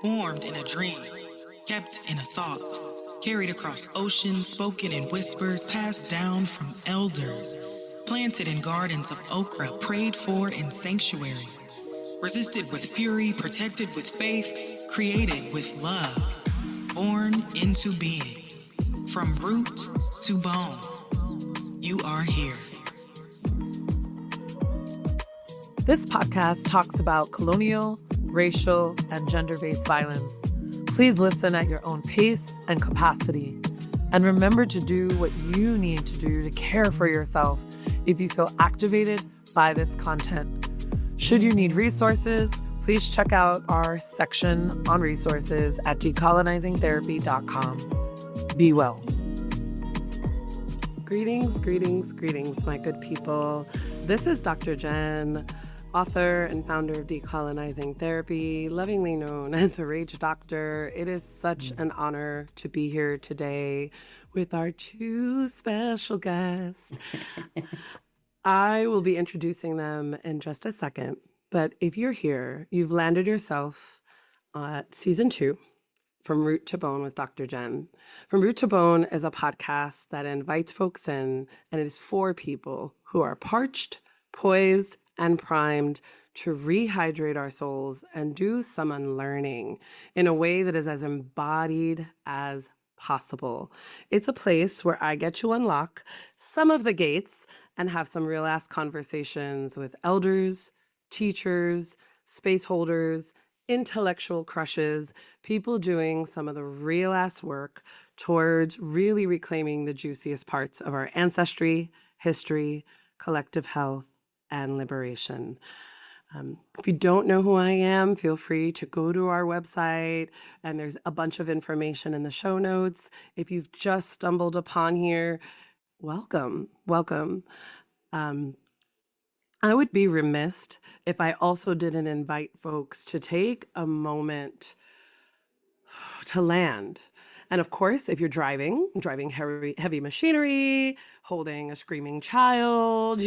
formed in a dream, kept in a thought, carried across oceans, spoken in whispers, passed down from elders, planted in gardens of okra, prayed for in sanctuary, resisted with fury, protected with faith, created with love, born into being, from root to bone. You are here. This podcast talks about colonial, racial, and gender-based violence. Please listen at your own pace and capacity. And remember to do what you need to do to care for yourself if you feel activated by this content. Should you need resources, please check out our section on resources at decolonizingtherapy.com. Be well. Greetings, greetings, greetings, my good people. This is Dr. Jen, author and founder of Decolonizing Therapy, lovingly known as the Rage Doctor. It is such an honor to be here today with our two special guests. I will be introducing them in just a second, but if you're here, you've landed yourself at season 2, From Root to Bone with Dr. Jen. From Root to Bone is a podcast that invites folks in, and it is for people who are parched, poised, and primed to rehydrate our souls and do some unlearning in a way that is as embodied as possible. It's a place where I get to unlock some of the gates and have some real ass conversations with elders, teachers, space holders, intellectual crushes, people doing some of the real ass work towards really reclaiming the juiciest parts of our ancestry, history, collective health, and liberation. If you don't know who I am, feel free to go to our website, and there's a bunch of information in the show notes. If you've just stumbled upon here, welcome, welcome. I would be remiss if I also didn't invite folks to take a moment to land. And of course, if you're driving heavy machinery, holding a screaming child,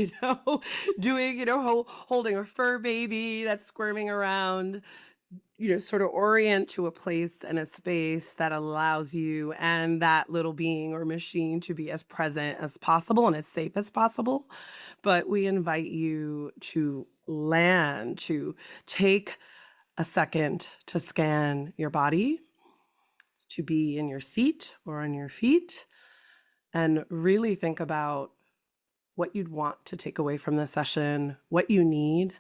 holding a fur baby that's squirming around, sort of orient to a place and a space that allows you and that little being or machine to be as present as possible and as safe as possible. But we invite you to land, to take a second to scan your body, to be in your seat or on your feet, and really think about what you'd want to take away from the session, what you need,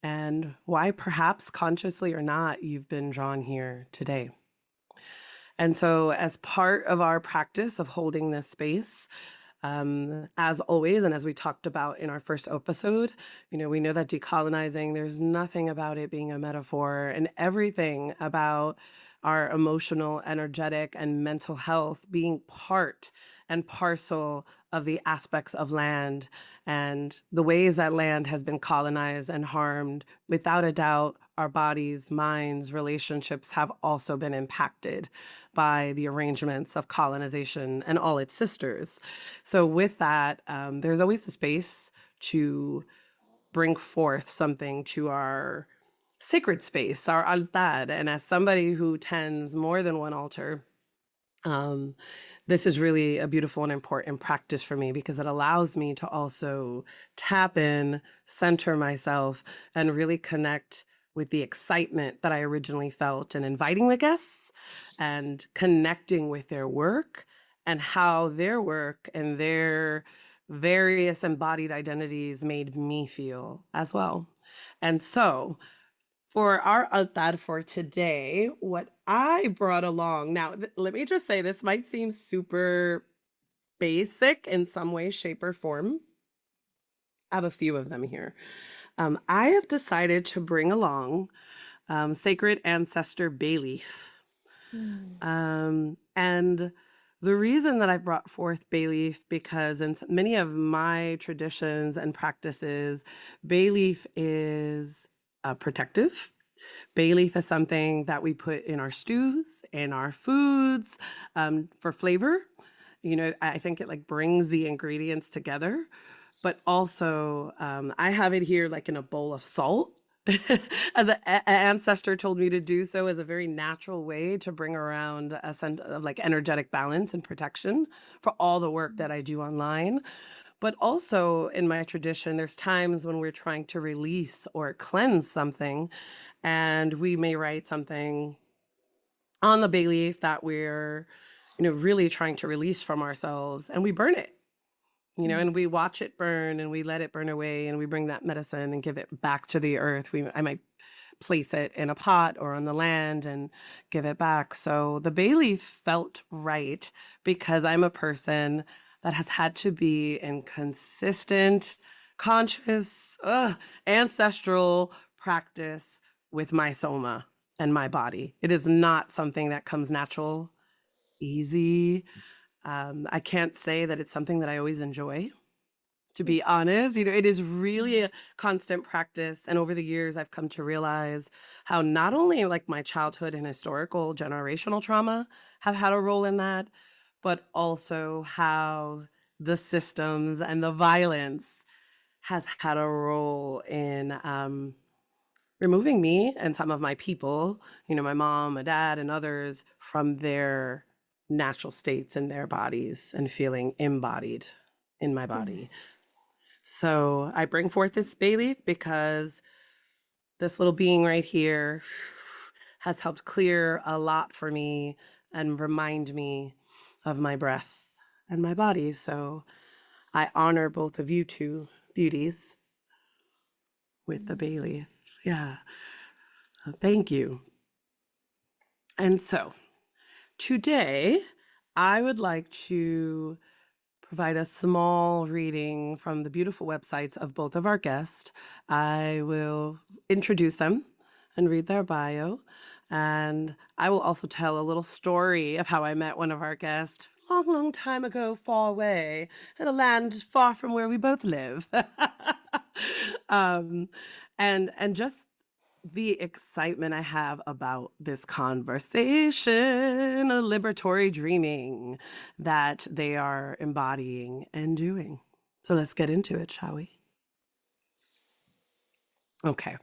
and why perhaps consciously or not, you've been drawn here today. And so as part of our practice of holding this space, as always, and as we talked about in our first episode, we know that decolonizing, there's nothing about it being a metaphor, and everything about our emotional, energetic, and mental health being part and parcel of the aspects of land and the ways that land has been colonized and harmed. Without a doubt, our bodies, minds, relationships have also been impacted by the arrangements of colonization and all its sisters. So with that, there's always a space to bring forth something to our sacred space, our altar. And as somebody who tends more than one altar, this is really a beautiful and important practice for me because it allows me to also tap in, center myself, and really connect with the excitement that I originally felt in inviting the guests and connecting with their work and how their work and their various embodied identities made me feel as well. And so for our altar for today, what I brought along, now let me just say this might seem super basic in some way, shape, or form. I have a few of them here. I have decided to bring along sacred ancestor bay leaf. And the reason that I brought forth bay leaf, because in many of my traditions and practices, bay leaf is protective. Bay leaf is something that we put in our stews, in our foods, for flavor. I think it brings the ingredients together. But also, I have it here in a bowl of salt as an ancestor told me to do so, as a very natural way to bring around a sense of like energetic balance and protection for all the work that I do online. But also in my tradition, there's times when we're trying to release or cleanse something, and we may write something on the bay leaf that we're, really trying to release from ourselves, and we burn it. And we watch it burn and we let it burn away and we bring that medicine and give it back to the earth. I might place it in a pot or on the land and give it back. So the bay leaf felt right because I'm a person that has had to be in consistent, conscious, ancestral practice with my soma and my body. It is not something that comes natural, easy. I can't say that it's something that I always enjoy, to be honest. It is really a constant practice. And over the years, I've come to realize how not only like my childhood and historical generational trauma have had a role in that, but also how the systems and the violence has had a role in removing me and some of my people, my mom, my dad, and others from their natural states in their bodies and feeling embodied in my body. So I bring forth this bay leaf because this little being right here has helped clear a lot for me and remind me of my breath and my body. So I honor both of you two beauties with the bay leaf. Yeah. Thank you. And so today, I would like to provide a small reading from the beautiful websites of both of our guests. I will introduce them and read their bio. And I will also tell a little story of how I met one of our guests long, long time ago, far away, in a land far from where we both live. And just the excitement I have about this conversation, a liberatory dreaming that they are embodying and doing. So let's get into it, shall we? Okay.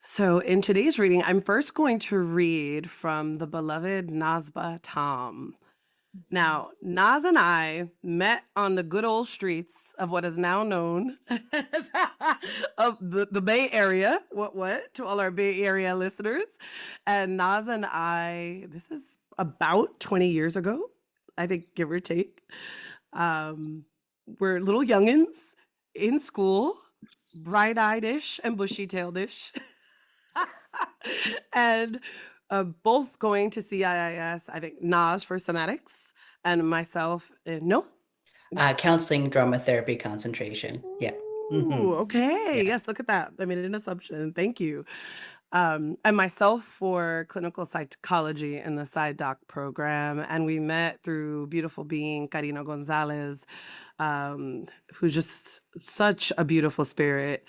So in today's reading, I'm first going to read from the beloved Nazbah Tom. Now, Naz and I met on the good old streets of what is now known of the Bay Area. What? To all our Bay Area listeners. And Naz and I, this is about 20 years ago, I think, give or take. We're little youngins in school, bright-eyed-ish and bushy-tailed-ish. And both going to CIIS, I think Naz for somatics, and myself, no? Counseling, drama therapy, concentration. Yeah. Ooh, okay. Yeah. Yes, look at that. I made an assumption. Thank you. And myself for clinical psychology in the Side Doc program. And we met through beautiful being Karina Gonzalez, who's just such a beautiful spirit.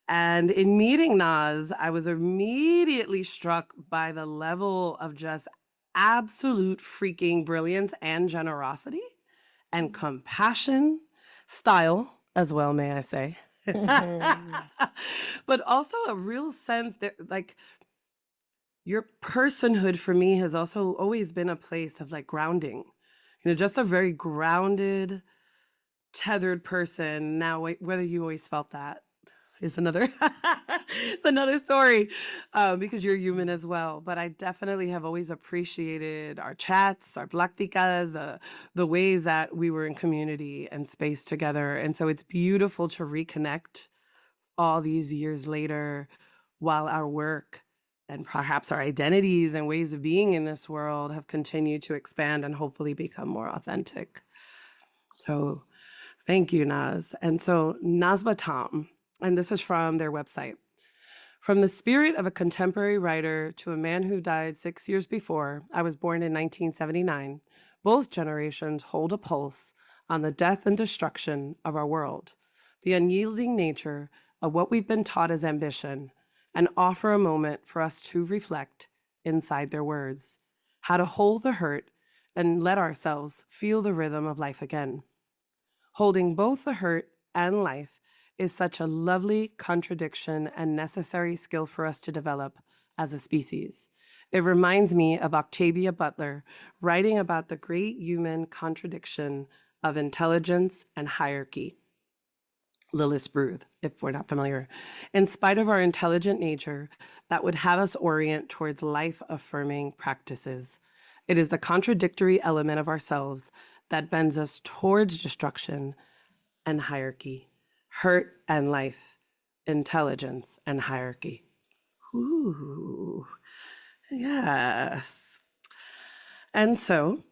And in meeting Naz, I was immediately struck by the level of just absolute freaking brilliance and generosity and compassion, style as well, may I say. But also a real sense that like your personhood for me has also always been a place of like grounding, just a very grounded, tethered person. Now, whether you always felt that is another it's another story, because you're human as well. But I definitely have always appreciated our chats, our pláticas, the ways that we were in community and space together. And so it's beautiful to reconnect all these years later while our work and perhaps our identities and ways of being in this world have continued to expand and hopefully become more authentic. So thank you, Naz. And so Nazbah Tom, and this is from their website. From the spirit of a contemporary writer to a man who died 6 years before, I was born in 1979. Both generations hold a pulse on the death and destruction of our world, the unyielding nature of what we've been taught as ambition, and offer a moment for us to reflect inside their words, how to hold the hurt and let ourselves feel the rhythm of life again. Holding both the hurt and life is such a lovely contradiction and necessary skill for us to develop as a species. It reminds me of Octavia Butler writing about the great human contradiction of intelligence and hierarchy. Lilith Bruth, if we're not familiar. In spite of our intelligent nature, that would have us orient towards life-affirming practices. It is the contradictory element of ourselves that bends us towards destruction and hierarchy, hurt and life, intelligence and hierarchy. Ooh, yes. And so,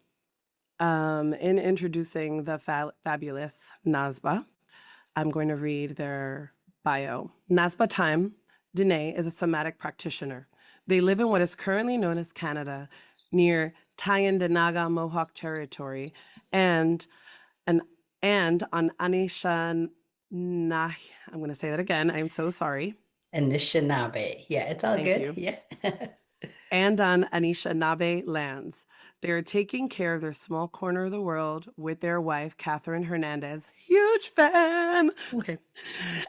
in introducing the fabulous Nazbah, I'm going to read their bio. Nazbah Tom, Dene, is a somatic practitioner. They live in what is currently known as Canada, near Tyendinaga Mohawk territory, and on Anishinaabe. I'm going to say that again. I'm so sorry. Anishinaabe. Yeah, it's all Thank good. you. Yeah. And on Anishinaabe lands. They are taking care of their small corner of the world with their wife, Catherine Hernandez, huge fan, okay,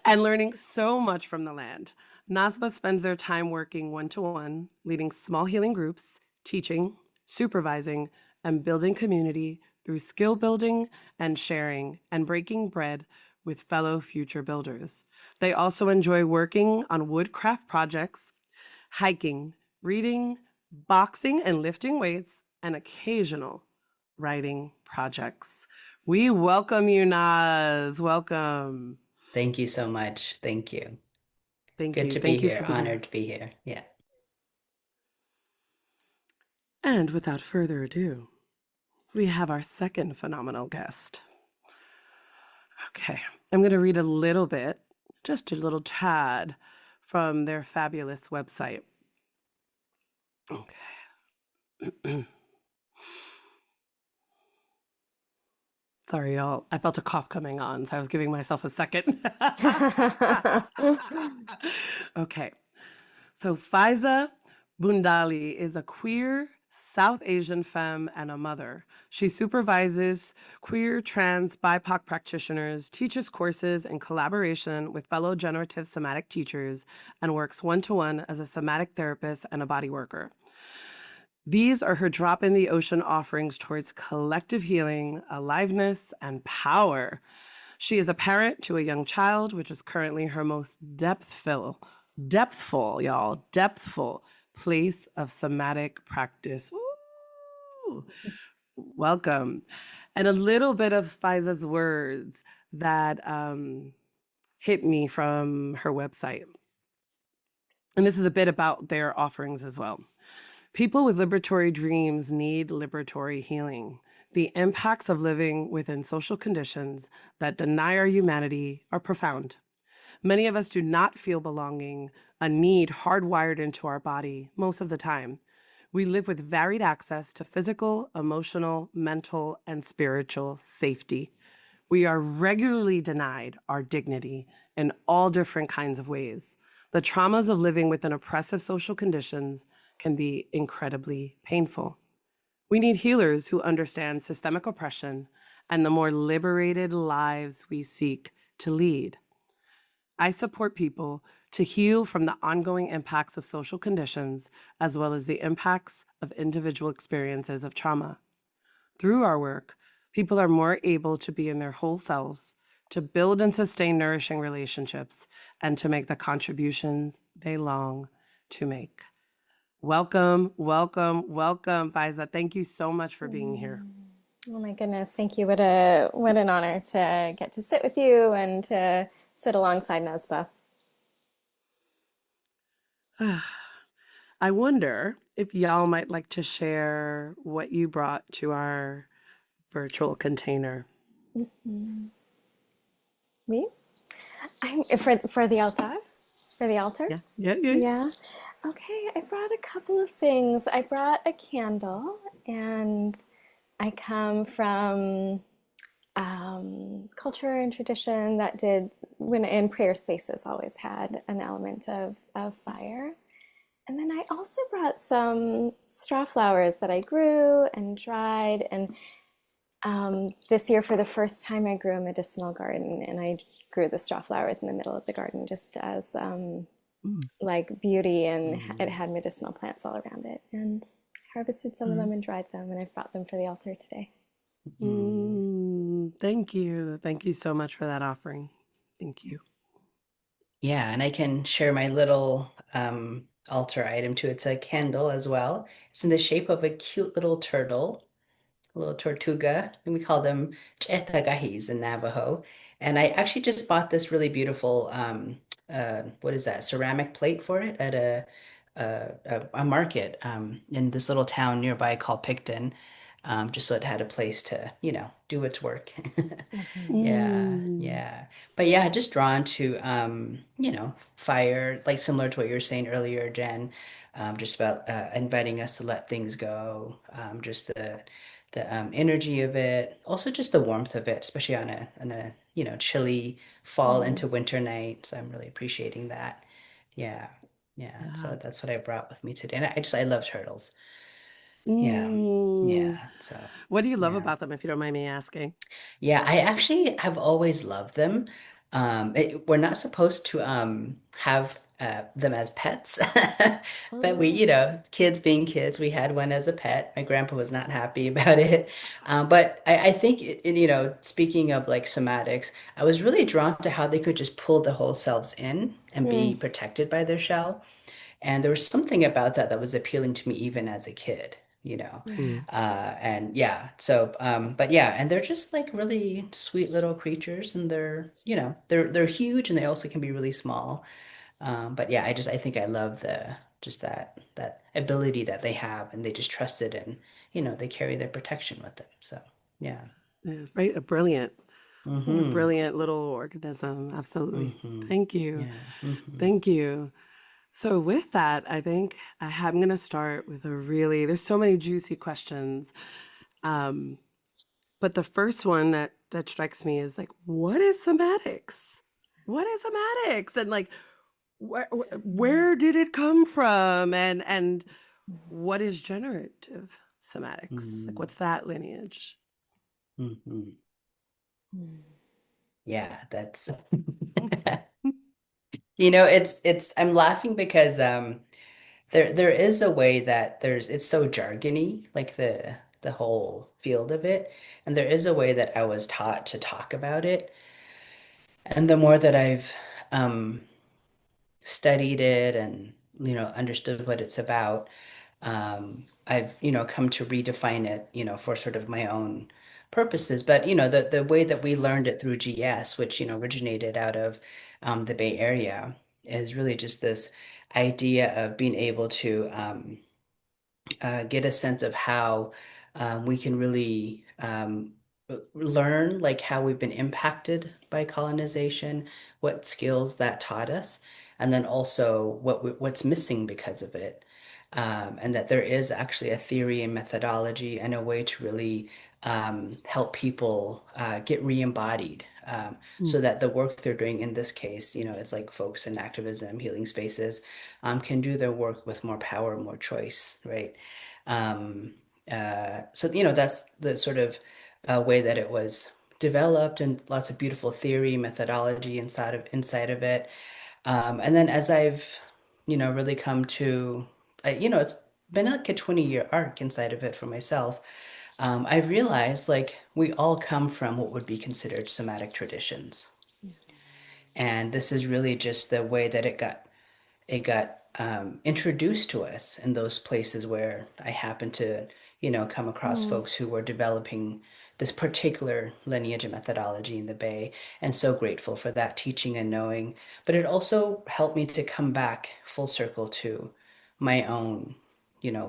and learning so much from the land. Nazbah spends their time working one-to-one, leading small healing groups, teaching, supervising, and building community through skill building and sharing and breaking bread with fellow future builders. They also enjoy working on woodcraft projects, hiking, reading, boxing and lifting weights, and occasional writing projects. We welcome you, Naz. Welcome. Thank you so much. Thank you. Thank Good you. to Thank be you here. for being here. Honored to be here. Yeah. And without further ado, we have our second phenomenal guest. Okay, I'm going to read a little bit, just a little tad, from their fabulous website. Okay. Sorry, y'all. I felt a cough coming on, so I was giving myself a second. Okay. So Fayza Bundalli is a queer South Asian femme and a mother. She supervises queer, trans, BIPOC practitioners, teaches courses in collaboration with fellow generative somatic teachers, and works one-to-one as a somatic therapist and a bodyworker. These are her drop in the ocean offerings towards collective healing, aliveness, and power. She is a parent to a young child, which is currently her most depthful, y'all, depthful place of somatic practice. Woo! Welcome. And a little bit of Fayza's words that hit me from her website. And this is a bit about their offerings as well. People with liberatory dreams need liberatory healing. The impacts of living within social conditions that deny our humanity are profound. Many of us do not feel belonging, a need hardwired into our body most of the time. We live with varied access to physical, emotional, mental, and spiritual safety. We are regularly denied our dignity in all different kinds of ways. The traumas of living within oppressive social conditions can be incredibly painful. We need healers who understand systemic oppression and the more liberated lives we seek to lead. I support people to heal from the ongoing impacts of social conditions, as well as the impacts of individual experiences of trauma. Through our work, people are more able to be in their whole selves, to build and sustain nourishing relationships, and to make the contributions they long to make. Welcome, welcome, welcome, Fayza. Thank you so much for being here. Oh my goodness, thank you. What an honor to get to sit with you and to sit alongside Nazbah. I wonder if y'all might like to share what you brought to our virtual container. Me? For the altar? For the altar? Yeah. Yeah. Okay, I brought a couple of things. I brought a candle, and I come from culture and tradition that did, when in prayer spaces, always had an element of fire. And then I also brought some straw flowers that I grew and dried, and This year, for the first time, I grew a medicinal garden, and I grew the straw flowers in the middle of the garden just as Mm. like beauty, and it Mm. had medicinal plants all around it. And I harvested some of them and dried them, and I've brought them for the altar today. Mm. Thank you. Thank you so much for that offering. Thank you. Yeah, and I can share my little altar item too. It's a candle as well. It's in the shape of a cute little turtle, a little tortuga, and we call them chetagahis in Navajo. And I actually just bought this really beautiful what is that, ceramic plate for it at a market in this little town nearby called Picton, just so it had a place to, do its work. Mhm. Yeah, Mm. yeah. But yeah, just drawn to fire, like similar to what you were saying earlier, Jen, just about inviting us to let things go, just the energy of it, also just the warmth of it, especially on a chilly fall Mm. into winter night. So I'm really appreciating that. Yeah, yeah. Yeah. So that's what I brought with me today, and I love turtles. Yeah, Mm. yeah. So What do you love yeah. about them, if you don't mind me asking? Yeah, I actually have always loved them. We're not supposed to have them as pets, but we, Oh. kids being kids, we had one as a pet. My grandpa was not happy about it. But I think, speaking of like somatics, I was really drawn to how they could just pull the whole selves in and be Mm. protected by their shell. And there was something about that that was appealing to me even as a kid, Yeah. Mm. and yeah, so but yeah, and they're just like really sweet little creatures, and they're huge, and they also can be really small. But yeah, I think I love the just that ability that they have, and they just trust it, and they carry their protection with them. So yeah. Yeah, right. A Mm-hmm. brilliant little organism. Absolutely. Mm-hmm. Thank you. Yeah. Mm-hmm. Thank you. So with that, I think I'm going to start with there's so many juicy questions. Um, but the first one that strikes me is like, what is somatics? What is somatics? And like, where did it come from? And what is generative somatics? Like, Mm-hmm. what's that lineage? Mm-hmm. Mm. Yeah, that's it's I'm laughing because there is a way that it's so jargony, like the whole field of it, and there is a way that I was taught to talk about it. And the more that I've um studied it and understood what it's about, I've come to redefine it, for sort of my own purposes. But the way that we learned it through GS, which originated out of the Bay Area, is really just this idea of being able to get a sense of how we can really learn like how we've been impacted by colonization, what skills that taught us, and then also what's missing because of it. And that there is actually a theory and methodology and a way to really help people get re-embodied, Mm. so that the work they're doing in this case, it's like folks in activism, healing spaces, can do their work with more power, more choice, right? Um, so that's the sort of way that it was developed, and lots of beautiful theory, methodology inside of it. And then as I've really come to it's been like a 20-year arc inside of it for myself. I've realized like we all come from what would be considered somatic traditions. And this is really just the way that it got introduced to us in those places where I happened to, come across Mm. folks who were developing this particular lineage and methodology in the Bay, and so grateful for that teaching and knowing. But it also helped me to come back full circle to my own,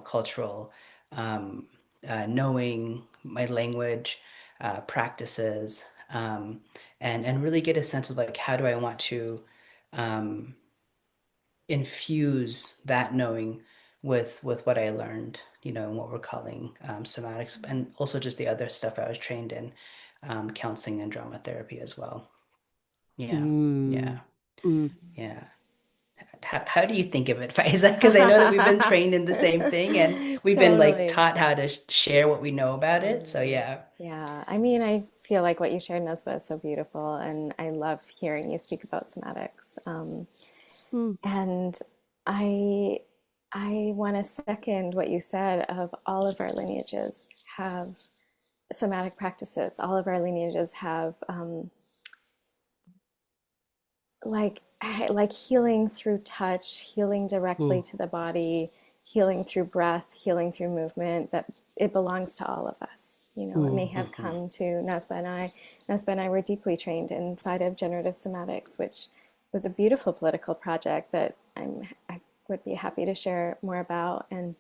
cultural knowing, my language, practices, and really get a sense of like how do I want to um, infuse that knowing with what I learned, and what we're calling somatics, and also just the other stuff I was trained in, counseling and drama therapy as well. Yeah, Mm. yeah, Mm. yeah. How do you think of it, Faiza? Because I know that we've been trained in the same thing and we've been like Totally. taught how to share what we know about it. So Mm, yeah. yeah, I mean, I feel like what you shared, Nesba, is so beautiful, and I love hearing you speak about somatics. Mm, And I, I want to second what you said of all of our lineages have somatic practices. All of our lineages have like healing through touch, healing directly mm, to the body, healing through breath, healing through movement, that it belongs to all of us. You know, it may mm, have Hmm. come to Nazba and I. Nazba and I were deeply trained inside of generative somatics, which was a beautiful political project that I would be happy to share more about. And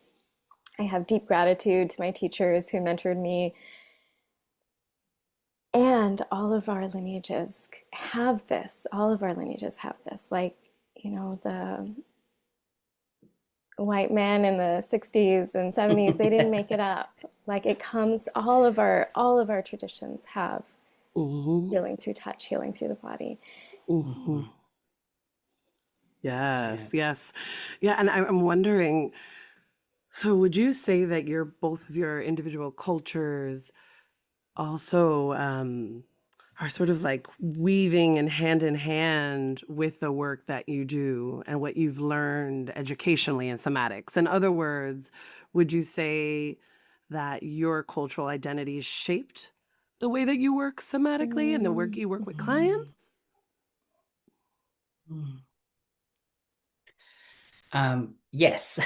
I have deep gratitude to my teachers who mentored me, and all of our lineages have this. All of our lineages have this. Like, you know, the white men in the 60s and 70s, they didn't make it up. Like it comes, all of our traditions have mhm, healing through touch, healing through the body. mhm. Hmm. Yeah. Yes, yes. Yeah, and I'm wondering, so would you say that your both of your individual cultures also are sort of like weaving and hand in hand with the work that you do and what you've learned educationally in somatics? In other words, would you say that your cultural identity is shaped the way that you work somatically and the work Mm, you work with Hmm. clients? Hmm. Yes.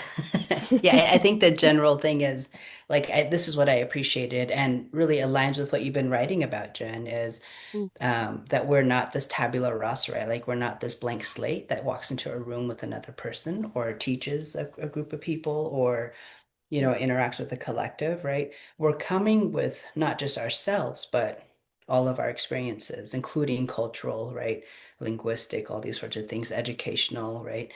Yeah, I think the general thing is like this is what I appreciated and really aligns with what you've been writing about, Jen, is Mm, that we're not this tabula rasa, right? Like we're not this blank slate that walks into a room with another person or teaches a group of people or interacts with the collective, right? We're coming with not just ourselves, but all of our experiences, including cultural, right? Linguistic, all these sorts of things, educational, right?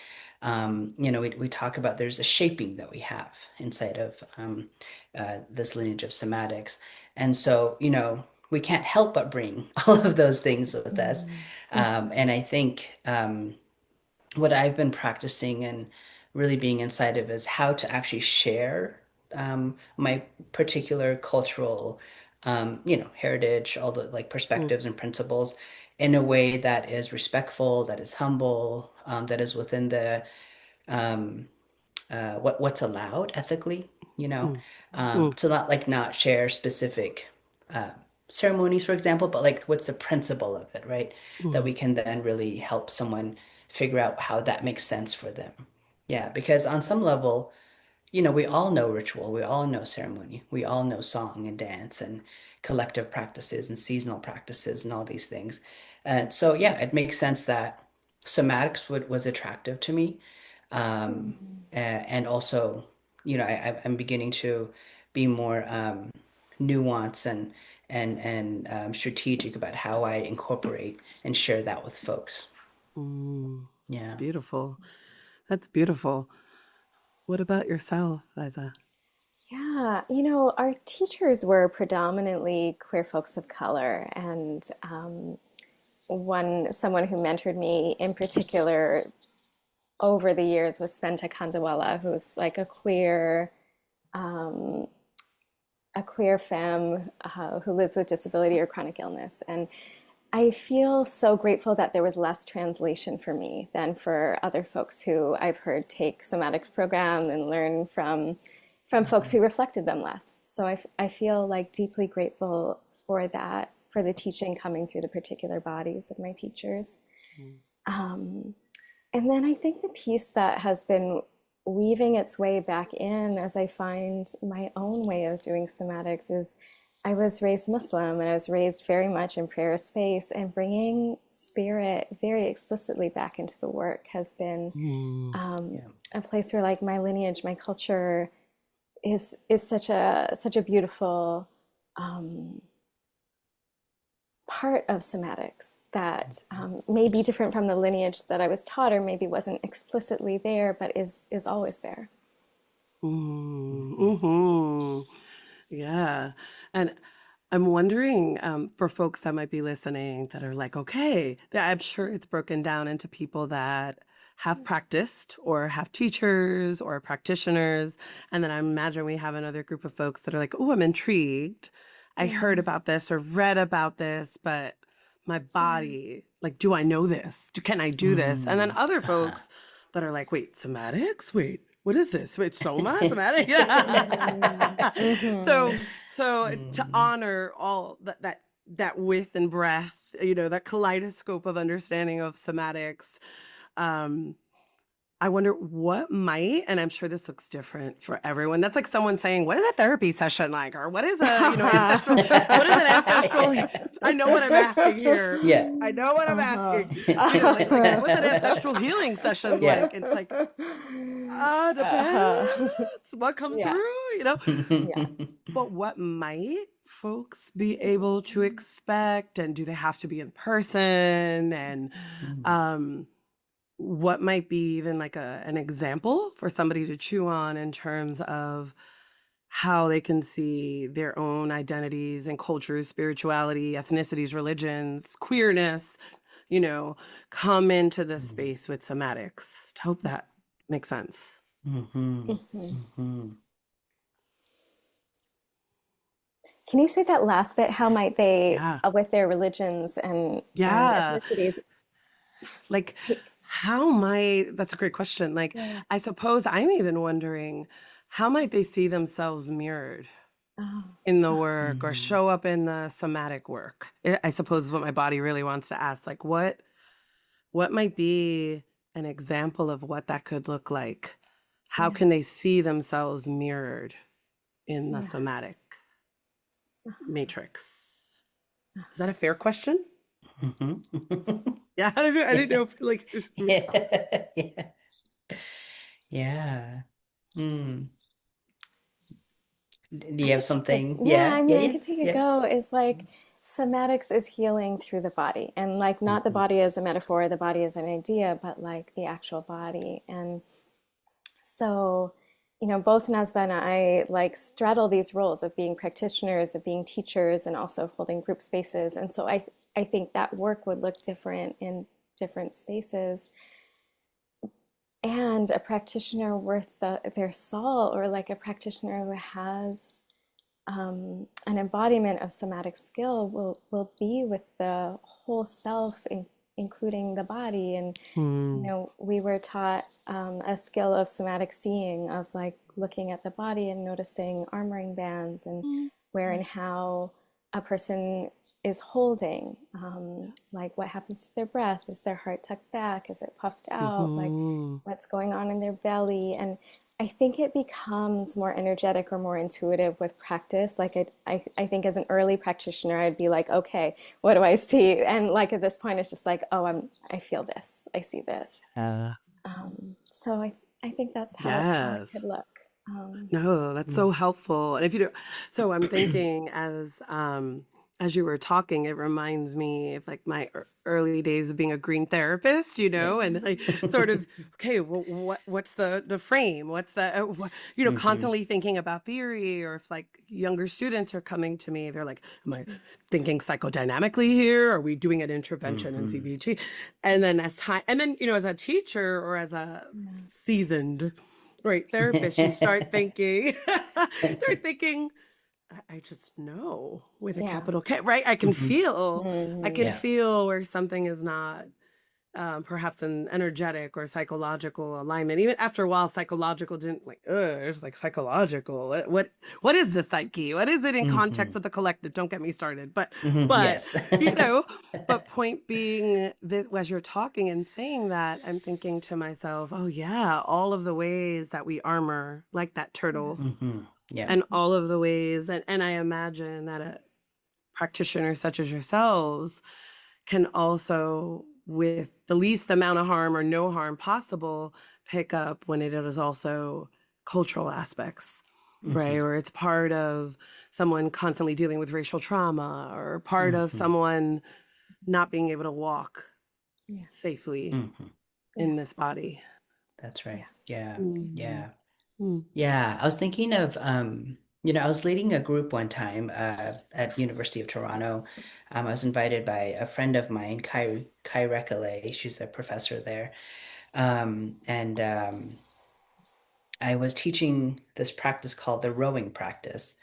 We talk about there's a shaping that we have inside of this lineage of somatics. And so, we can't help but bring all of those things with us. mm, And I think what I've been practicing and really being inside of is how to actually share my particular cultural, heritage, all the like mm, perspectives and principles in a way that is respectful, that is humble, that is within the um, what's allowed ethically, mm, mm, to not share specific uh, ceremonies, for example, but like what's the principle of it, right? That mm, we can then really help someone figure out how that makes sense for them. Yeah, because on some level, we all know ritual, we all know ceremony, we all know song and dance and collective practices and seasonal practices and all these things. And so, yeah, it makes sense that somatics was attractive to me. Um, mm, and also, I'm beginning to be more nuanced and strategic about how I incorporate and share that with folks. mm. It's Yeah. beautiful. That's beautiful. What about yourself, Liza? yeah, you know, our teachers were predominantly queer folks of color, and someone who mentored me in particular over the years was Sventa Kandawala, who's like a queer femme who lives with disability or chronic illness. And I feel so grateful that there was less translation for me than for other folks who I've heard take somatics program and learn from folks who reflected them less. So I feel like deeply grateful for that, for the teaching coming through the particular bodies of my teachers. Mm, Um, and then I think the piece that has been weaving its way back in as I find my own way of doing somatics is I was raised Muslim and I was raised very much in prayer space, and bringing spirit very explicitly back into the work has been mm, Yeah. a place where like my lineage, my culture is such a beautiful part of somatics that may be different from the lineage that I was taught, or maybe wasn't explicitly there, but is always there. mm, Mhm. mhm. Yeah. And I'm wondering for folks that might be listening that are like, okay, I'm sure it's broken down into people that have practiced or have teachers or practitioners. And then I imagine we have another group of folks that are like, oh, I'm intrigued. I heard about this or read about this, but my body, like, do I know this? Can I do this? And then other Uh-huh. folks that are like, wait, somatics? Wait, what is this? Wait, somatic? So, Mhm. so to Mm. honor all that width and breadth, that kaleidoscope of understanding of somatics, um, I wonder what might, and I'm sure this looks different for everyone. That's like someone saying, "What is a therapy session like?" Or "What is ancestral? What is an ancestral?" I know what I'm asking here. Yeah. I know what I'm Uh-huh. asking. Like what's an ancestral healing session Yeah. like? And it's like, Uh-huh. depends what comes Yeah. through. Yeah. But what might folks be able to expect, and do they have to be in person? And what might be even like an example for somebody to chew on in terms of how they can see their own identities and cultures, spirituality, ethnicities, religions, queerness, come into the space with somatics. I hope that makes sense. Mhm. Mhm. Mhm. Can you say that last bit? How might they, Yeah. with their religions and Yeah. ethnicities? Like, Hey, that's a great question. Like, yeah. I suppose I'm even wondering, how might they see themselves mirrored Oh, in the oh, work or Mhm. show up in the somatic work? I suppose is what my body really wants to ask. Like, what might be an example of what that could look like? How yeah. can they see themselves mirrored in the Yeah. somatic matrix? Is that a fair question? Mhm. Yeah, I didn't know if like Yeah. Yeah. Yeah. Mm. Do I you have could take a, something? yeah, Yeah. I Yeah. mean, I Yeah. could take a Yeah. go. Is like somatics is healing through the body, and like not the Mhm. body as a metaphor, the body as an idea, but like the actual body. And so, both Nazbah and I like straddle these roles of being practitioners, of being teachers, and also holding group spaces. And so I think that work would look different in different spaces. And a practitioner worth their salt, or like a practitioner who has an embodiment of somatic skill, will be with the whole self, including the body. And Hmm. we were taught a skill of somatic seeing, of like looking at the body and noticing armoring bands and where and how a person is holding, like what happens to their breath. Is their heart tucked back? Is it puffed out? Like Mhm. what's going on in their belly? And I think it becomes more energetic or more intuitive with practice. Like I think as an early practitioner, I'd be like, okay, what do I see? And like at this point, it's just like, oh, I feel this, I see this. Yeah. So I think that's how it Yes. could look. No, that's so helpful. And if you do, so I'm thinking as you were talking, it reminds me of like my early days of being a green therapist, Yeah. and like sort of, okay, well, what's the frame? What's the Mhm. constantly thinking about theory, or if like younger students are coming to me, they're like, am I thinking psychodynamically here? Are we doing an intervention in Mhm. CBT? And then as time, and then as a teacher or as a Yeah. seasoned right therapist, you start thinking I just know with a Yeah. capital K, right? I can Mhm. feel I can Mhm. Yeah. feel where something is not perhaps an energetic or psychological alignment. Even after a while, psychological didn't like, it's like psychological. What is the psyche? What is it in context Mhm. of the collective? Don't get me started. But Mhm. but Yes. you know, but point being that as you're talking and saying that, I'm thinking to myself, oh yeah, all of the ways that we armor like that Yeah. turtle, Mhm. Yeah. and all of the ways, and I imagine that a practitioner such as yourselves can also, with the least amount of harm or no harm possible, pick up when it is also cultural aspects, right? Mhm. Or it's part of someone constantly dealing with racial trauma, or part of Mhm. someone not being able to walk Yeah. safely Mhm. Yeah. in this body. That's Yeah. right. Yeah. Mm. Yeah. Mm. Yeah. I was thinking of, I was leading a group one time at University of Toronto. I was invited by a friend of mine, Kai Rekale. She's a professor there. And I was teaching this practice called the rowing practice,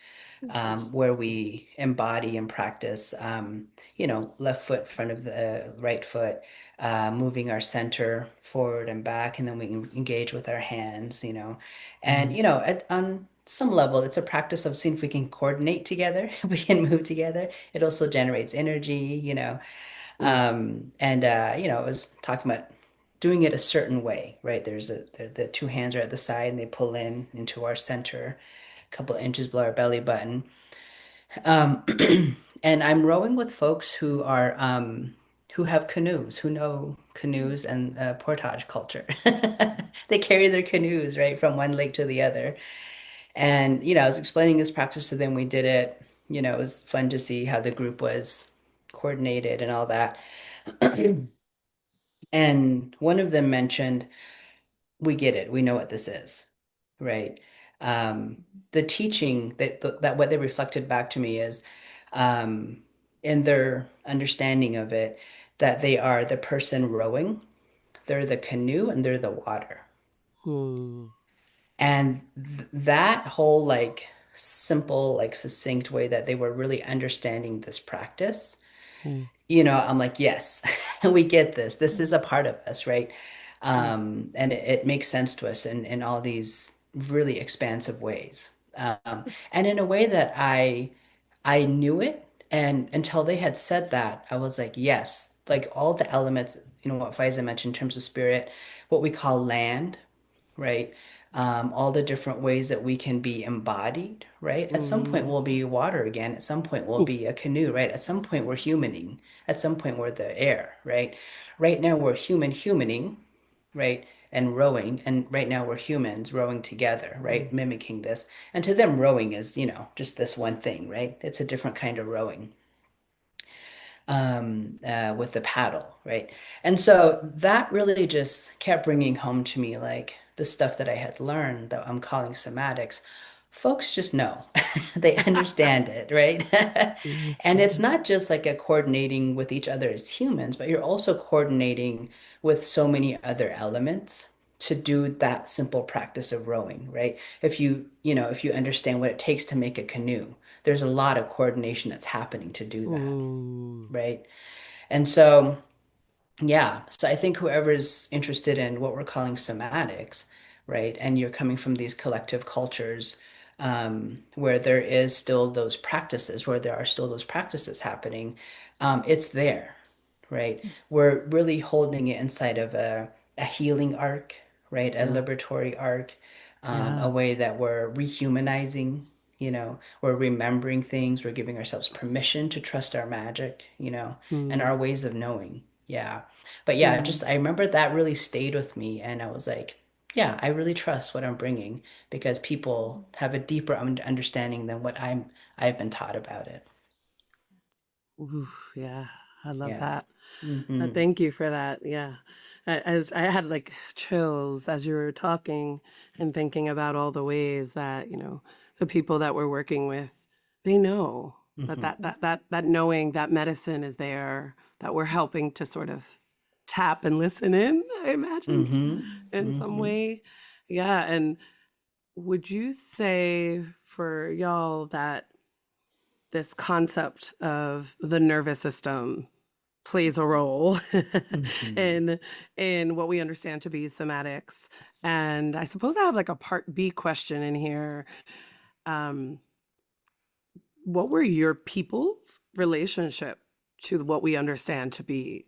where we embody and practice, left foot front of the right foot, moving our center forward and back, and then we engage with our hands, And, on some level, it's a practice of seeing if we can coordinate together, we can move together. It also generates energy. Mm, I was talking about doing it a certain way, right? The two hands are at the side and they pull in into our center, a couple of inches below our belly button. Um, and I'm rowing with folks who have canoes, who know canoes and portage culture. They carry their canoes, right, from one lake to the other. And, I was explaining this practice to them. We did it. It was fun to see how the group was coordinated and all that. And one of them mentioned, we get it. We know what this is, right? Um, the teaching that what they reflected back to me is, um, in their understanding of it, that they are the person rowing, they're the canoe, and they're the water. mm, And that whole like simple, like succinct way that they were really understanding this practice, mm, I'm like, yes, we get this. This is a part of us, right? mm, And it makes sense to us in all these really expansive ways. And in a way that I knew it, and until they had said that, I was like, yes, like all the elements, what Faiza mentioned in terms of spirit, what we call land, right? All the different ways that we can be embodied, right? At some point, mm, we'll be water again. At some point, we'll mm, be a canoe, right? At some point, we're humaning. At some point, we're the air, right? Right now, we're humaning, right? And rowing. And right now, we're humans rowing together, right? mm, Mimicking this. And to them, rowing is, just this one thing, right? It's a different kind of rowing, with the paddle, right? And so that really just kept bringing home to me like the stuff that I had learned that I'm calling somatics. Folks just know, they understand it, right? mm, And it's mhm, not just like a coordinating with each other as humans, but you're also coordinating with so many other elements to do that simple practice of rowing, right? If you understand what it takes to make a canoe, there's a lot of coordination that's happening to do that, mm, right? And so, yeah, so I think whoever's interested in what we're calling somatics, right, and you're coming from these collective cultures, where there is still those practices, where there are still those practices happening, it's there, right? We're really holding it inside of a healing arc, right? A yeah, liberatory arc, a yeah, way that we're rehumanizing, we're remembering things, we're giving ourselves permission to trust our magic, and mm, our ways of knowing. Yeah. But yeah, mm, just I remember that really stayed with me, and I was like, yeah, I really trust what I'm bringing because people have a deeper understanding than what I've been taught about it. oof, yeah, I love Yeah. that. Hmm. Thank you for that. Yeah. As I had like chills as you were talking and thinking about all the ways that, the people that we're working with, they know that Hmm. that knowing that medicine is there, that we're helping to sort of tap and listen in, I imagine, Hmm. in some Hmm. way. Yeah. And would you say for y'all that this concept of the nervous system plays a role Hmm. in what we understand to be somatics? And I suppose I have like a part B question in here. Um, what were your people's relationship to what we understand to be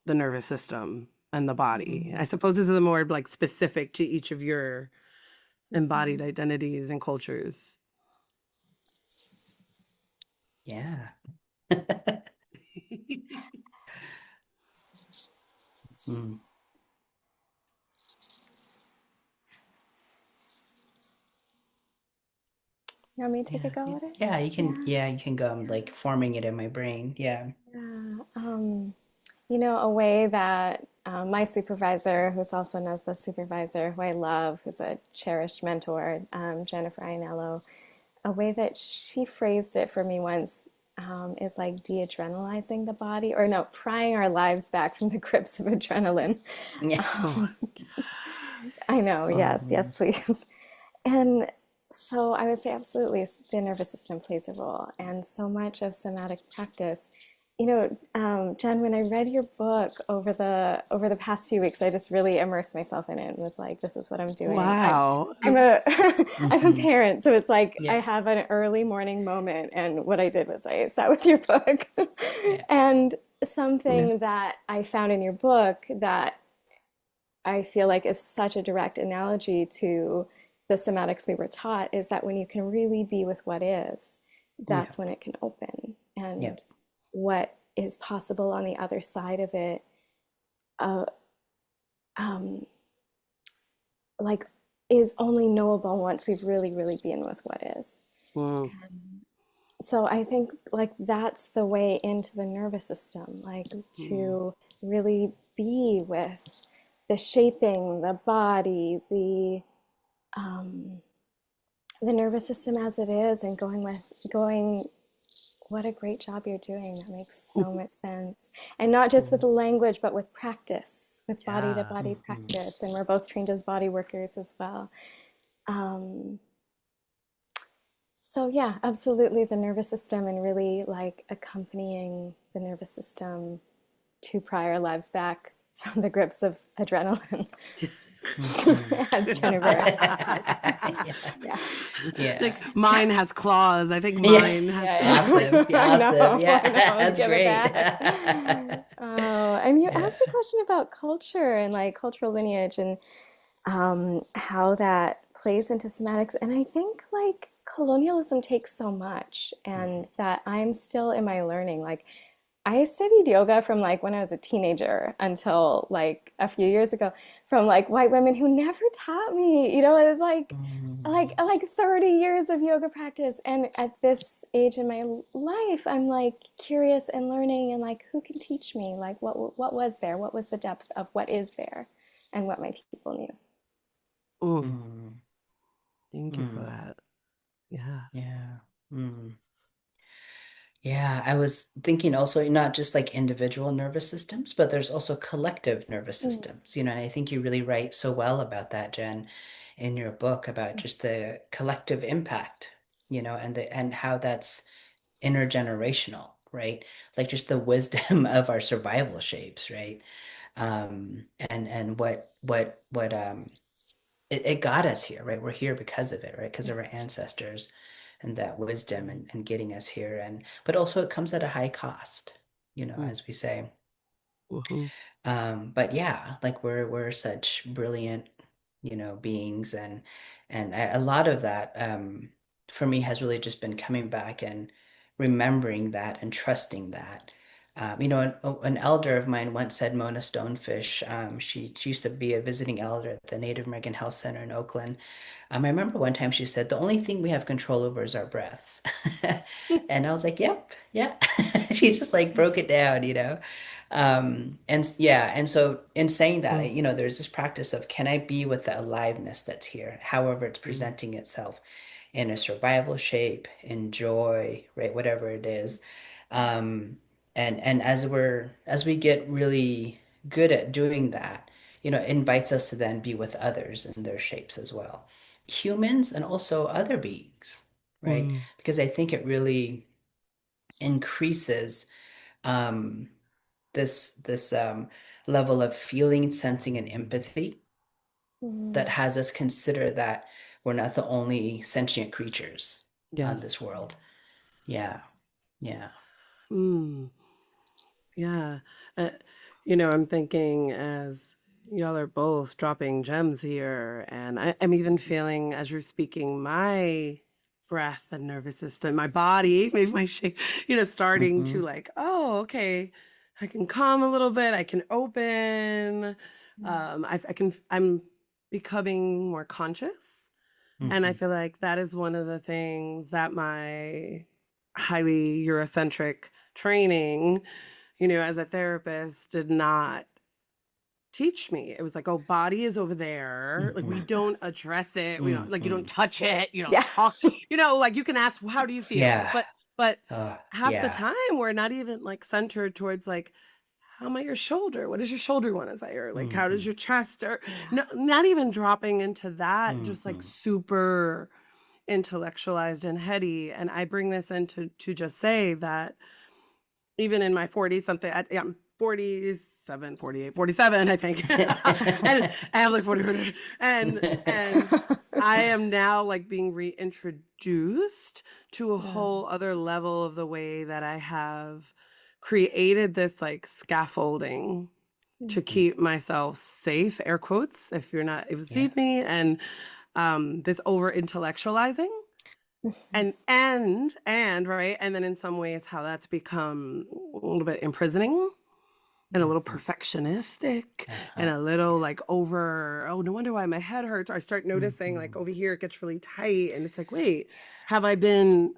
the nervous system and the body? I suppose this is more like specific to each of your embodied identities and cultures. Yeah. Mm. You want me to take a Yeah. go at it? Yeah, you can, Yeah. yeah, you can go. I'm like forming it in my brain. Yeah. Yeah. A way that my supervisor, who's also Nazbah's supervisor, who I love, who's a cherished mentor, Jennifer Ainello, a way that she phrased it for me once, is like de-adrenalizing the body, or no, prying our lives back from the grips of adrenaline. Yeah. Oh, I know, yes, yes, Um, please. And so I would say absolutely the nervous system plays a role, and so much of somatic practice. Jen, when I read your book over the past few weeks, I just really immersed myself in it and was like, this is what I'm doing. wow. I'm a I'm a mhm. parent, so it's like I Yeah. have an early morning moment, and what I did was I sat with your book, Yeah. and Yeah. something that I found in your book that I feel like is such a direct analogy to the somatics we were taught is that when you can really be with what is, Yeah. that's when it can open. Yeah. And what is possible on the other side of it, uh, um, like, is only knowable once we've really, really been with what is. Mm, So I think like that's the way into the nervous system, like mm, to really be with the shaping, the body, um, the nervous system as it is, and going. What a great job you're doing. That makes so much sense. And not just with Mhm. the language, but with practice, with body to Yeah. body Mhm. practice. And we're both trained as body workers as well. Um, so yeah, absolutely the nervous system, and really like accompanying the nervous system to prior lives back from the grips of adrenaline, Mhm. as Jennifer said. Yeah. Yeah, Yeah. like mine has claws. I think Yeah. mine has yeah, claws. Awesome. yeah. Yeah, awesome. I Yeah. know. That's Give it great. back. Oh, and you Yeah. asked a question about culture and like cultural lineage, and how that plays into somatics. And I think like colonialism takes so much, Mhm. and that I'm still in my learning. Like I studied yoga from like when I was a teenager until like a few years ago from like white women who never taught me. It was Mhm. like 30 years of yoga practice, and at this age in my life I'm like curious and learning, and like who can teach me, like what was there, what was the depth of what is there, and what my people knew. Ooh, Mhm. thank you for Mhm. that. Yeah. Yeah. Mhm. Yeah, I was thinking also not just like individual nervous systems, but there's also collective nervous Mm. systems, and I think you really write so well about that, Jen, in your book about just the collective impact, and how that's intergenerational, right? Like just the wisdom of our survival shapes, right? And what it got us here, right? We're here because of it, right? Because Yeah. of our ancestors and that wisdom and getting us here. But also it comes at a high cost, Mm, as we say. mhm, But yeah, like we're such brilliant, beings, and a lot of that for me has really just been coming back and remembering that and trusting that. An elder of mine once said, Mona Stonefish, she used to be a visiting elder at the Native American Health Center in Oakland. I remember one time she said, the only thing we have control over is our breaths. And I was like, yep, yeah. She just like broke it down. And so in saying that, mm, there's this practice of can I be with the aliveness that's here, however it's mm, presenting itself in a survival shape, in joy, right, whatever it is. Um, and as we get really good at doing that, it invites us to then be with others in their shapes as well. Humans and also other beings, right? mm. Because I think it really increases um, this level of feeling, sensing, and empathy that Mm. has us consider that we're not the only sentient creatures on Yes. this world. Yeah, yeah. Mm, yeah. Uh, I'm thinking as y'all are both dropping gems here, and I'm even feeling as you're speaking my breath and nervous system, my body, maybe my shape, starting to Hmm. like, oh, okay, I can calm a little bit, I can open, I'm becoming more conscious. And I Hmm. feel like that is one of the things that my highly Eurocentric training, as a therapist, did not teach me. It was like, oh, body is over there. Like, we Hmm. don't address it. We don't, like, you don't Hmm. touch it. You don't Yeah. talk, like, you can ask, well, how do you feel? Yeah. But But Oh, half the yeah. time we're not even like centered towards like, how about your shoulder? What does your shoulder want to say? Or like, how does Mm-hmm. your chest? Or Yeah. not even dropping into that, just like Mm-hmm. super intellectualized and heady. And I bring this in to just say that even in my 40s something, yeah, I'm 47, 48, 47, I think. And I have like 40, and I am now like being reintroduced to a Mm. whole other level of the way that I have created this like scaffolding to Mm. keep myself safe, air quotes, if you're not able to see Yeah. me, and this over intellectualizing and right, and then in some ways how that's become a little bit imprisoning and a little Mm-hmm. perfectionistic and Uh-huh. a little like over, oh, no wonder why my head hurts. Or I start noticing Mm-hmm. like over here it gets really tight, and it's like, wait, have I been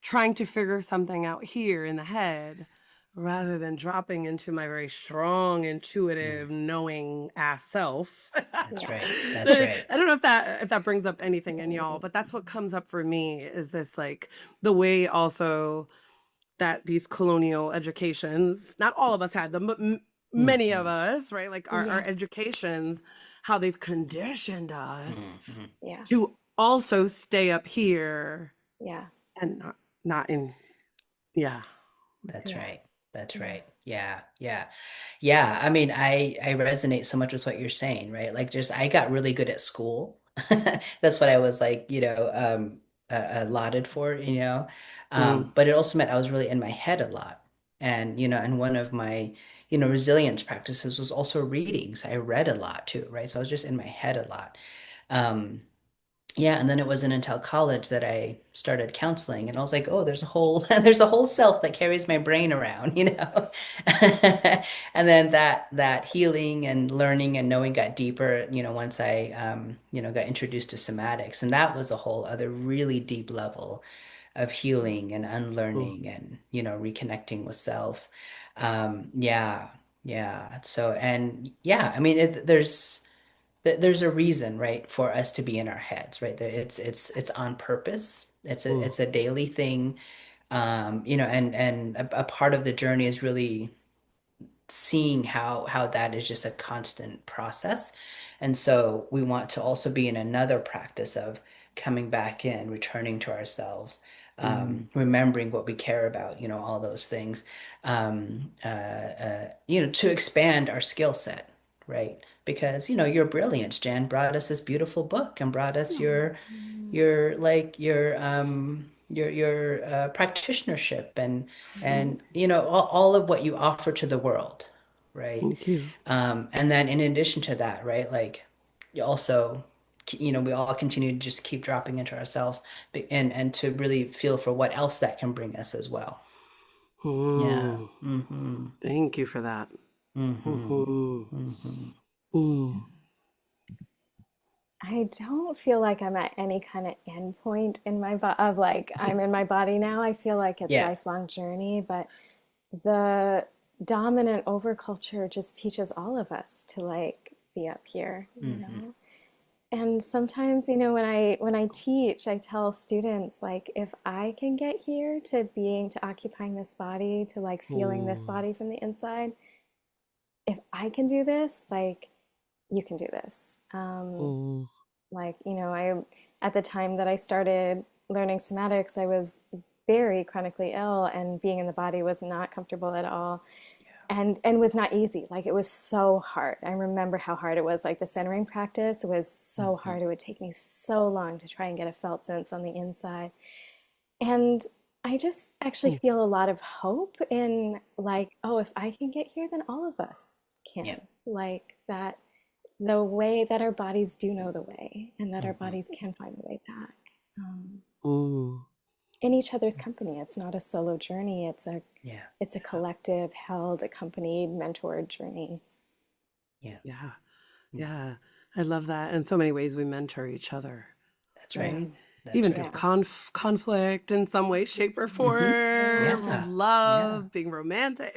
trying to figure something out here in the head rather than dropping into my very strong, Mm. intuitive, knowing ass self? That's Yeah. right. That's I right. don't know if that brings up anything in y'all, but that's what comes up for me is this like the way also that these colonial educations, not all of us had them, but many of Mm-hmm. us, right? Like our Yeah. educations, how they've conditioned us Mm-hmm. Yeah. to also stay up here Yeah. and not in, yeah. That's Yeah. right. That's Yeah. right. Yeah, yeah. Yeah, I mean, I resonate so much with what you're saying, right? Like just I got really good at school. That's what I was like, lauded for, you know. Mm, But it also meant I was really in my head a lot. And, and one of my, resilience practices was also reading. So I read a lot too, right? So I was just in my head a lot. Um, yeah, and then it wasn't until college that I started counseling, and I was like, "Oh, there's a whole there's a whole self that carries my brain around, you know." And then that healing and learning and knowing got deeper, once I got introduced to somatics, and that was a whole other really deep level of healing and mm, unlearning and reconnecting with self. Yeah, yeah. So and yeah, I mean, there's a reason, right, for us to be in our heads, right? It's on purpose. It's a mm, it's a daily thing, and a part of the journey is really seeing how that is just a constant process. And so we want to also be in another practice of coming back in, returning to ourselves, mm, remembering what we care about, all those things, to expand our skill set, right? Because, your brilliance, Jan, brought us this beautiful book and brought us your Mm. your like your practitionership and all of what you offer to the world, right? thank you. And then in addition to that, right, like you also, we all continue to just keep dropping into ourselves and to really feel for what else that can bring us as well. Yeah. Mm, Mm-hmm. thank you for that. Mm-hmm. Mhm. Mm-hmm. Mm, I don't feel like I'm at any kind of end point in my of like I'm in my body now. I feel like it's Yeah. lifelong journey, but the dominant overculture just teaches all of us to like be up here, you Mm-hmm. know. And sometimes, when I teach, I tell students like if I can get here to being to occupying this body, to like feeling this mm, body from the inside, if I can do this, like you can do this. mm, Like, I at the time that I started learning somatics, I was very chronically ill and being in the body was not comfortable at all and was not easy. Like it was so hard. I remember how hard it was. Like the centering practice was so Mm-hmm. hard. It would take me so long to try and get a felt sense on the inside. And I just actually mm, feel a lot of hope in like, oh, if I can get here, then all of us Yeah. can. Like that the way that our bodies do know the way and that our Mm-hmm. bodies can find the way back um, mm. in each other's company. It's not a solo journey. Yeah. It's a collective, held, accompanied, mentored journey. Yeah. Yeah, Mm. yeah. I love that. In so many ways, we mentor each other, That's right. right? Mm, That's Even right. through yeah. conflict in some way, shape, or Mm-hmm. form, Yeah. Yeah. love, being romantic,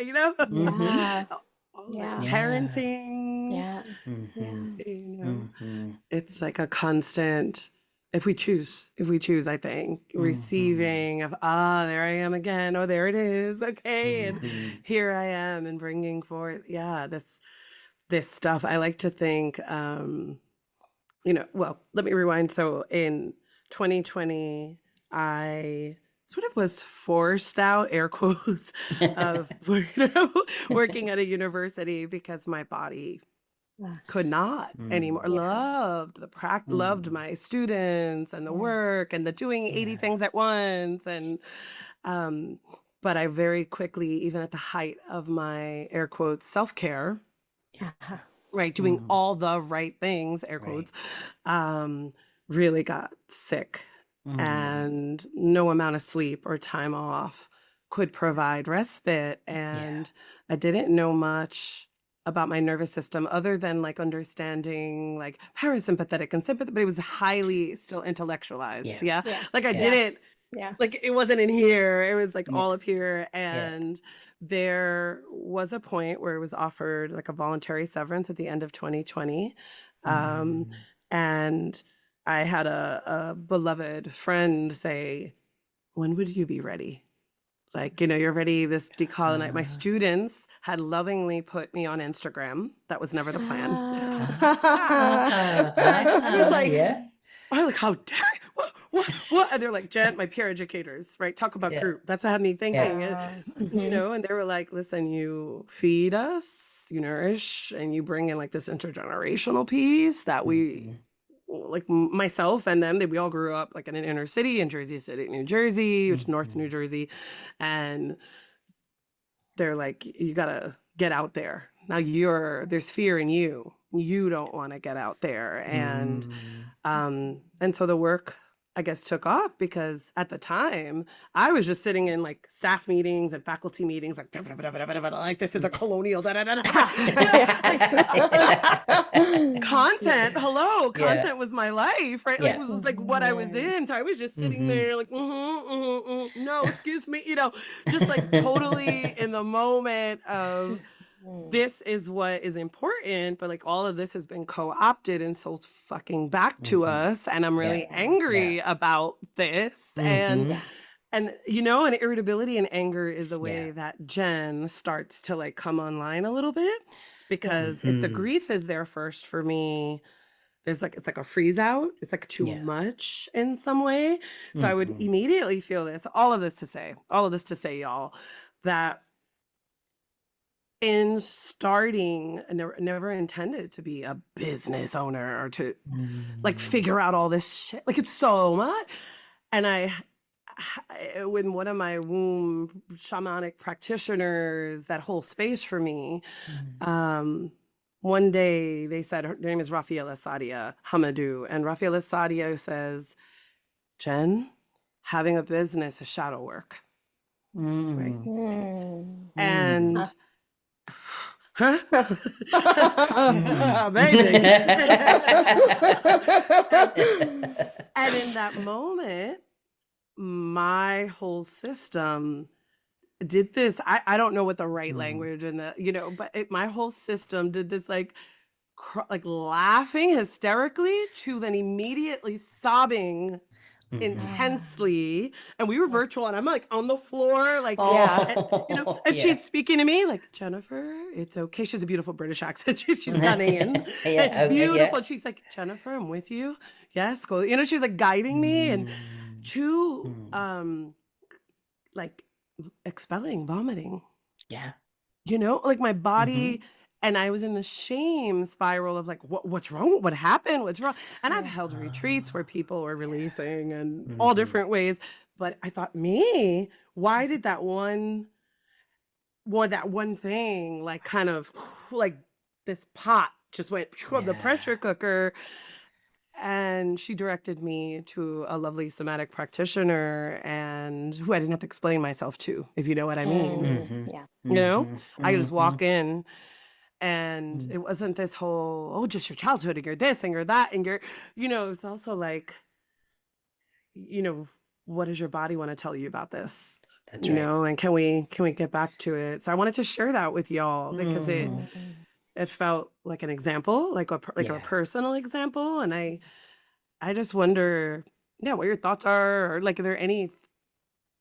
Mm-hmm. Yeah. all that Yeah. Yeah. parenting, Yeah. Mm-hmm. Yeah. you know, Mm-hmm. it's like a constant if we choose, I think, receiving of, there I am again. Oh, there it is. Okay. And here I am, and bringing forth, this stuff. I like to think, well, let me rewind. So in 2020, I sort of was forced out, air quotes, of working at a university because my body could not anymore. Loved loved my students and the work and the doing 80 things at once. And but I very quickly, even at the height of my air quotes self-care, right, doing all the right things, air quotes, really got sick. And no amount of sleep or time off could provide respite. And I didn't know much about my nervous system other than like understanding like parasympathetic and sympathetic, but it was highly still intellectualized. Like I didn't, like it wasn't in here. It was like all up here. And there was a point where it was offered like a voluntary severance at the end of 2020. And I had a beloved friend say, when would you be ready? Like, you're ready, this decolonize. My students had lovingly put me on Instagram. That was never the plan. I was like, I was like, how dare you? What? And they're like, Jen, my peer educators, right? Talk about group. That's what had me thinking. And, and they were like, listen, you feed us, you nourish, and you bring in like this intergenerational piece that we... like myself and them, we all grew up like in an inner city in Jersey City, New Jersey, which is North New Jersey. And they're like, you gotta get out there. Now there's fear in you. You don't want to get out there. And so the work, I guess, took off because at the time I was just sitting in like staff meetings and faculty meetings, like, like this is a colonial, content. Content was my life, right? Like it was like what I was in. So I was just sitting there like, no, excuse me, just like totally in the moment of this is what is important, but like all of this has been co-opted and sold fucking back to us, and I'm really angry about this. And irritability and anger is the way that Jen starts to like come online a little bit, because if the grief is there first for me, it's like a freeze out. It's like too much in some way. So I would immediately feel this. All of this to say, y'all, that in starting, I never intended to be a business owner or to like figure out all this shit. Like it's so much. And when one of my womb shamanic practitioners, that whole space for me, one day they said, her name is Rafaela Sadia Hamadou. And Rafaela Sadia says, Jen, having a business is shadow work. Right. And baby. And in that moment, my whole system did this. I don't know what the right language and but my whole system did this like laughing hysterically to then immediately sobbing intensely. And we were virtual, and I'm like on the floor, like, and she's speaking to me like, Jennifer, it's okay. She has a beautiful British accent. She's Ghanaian and beautiful. She's like, Jennifer, I'm with you. Yes, go. She's like guiding me and to like expelling, vomiting. Yeah. Like my body. And I was in the shame spiral of like, what's wrong? What happened? What's wrong? And I've held retreats where people were releasing and all different ways. But I thought, why did that one thing, like kind of like this pot just went from the pressure cooker? And she directed me to a lovely somatic practitioner, and who I didn't have to explain myself to, if you know what I mean. I could just walk in. And it wasn't this whole, just your childhood and you're this and you're that and you're, it's also like, what does your body want to tell you about this? That's right. And can we get back to it? So I wanted to share that with y'all because it felt like an example, like a personal example. And I I just wonder, yeah, what your thoughts are, or like, are there any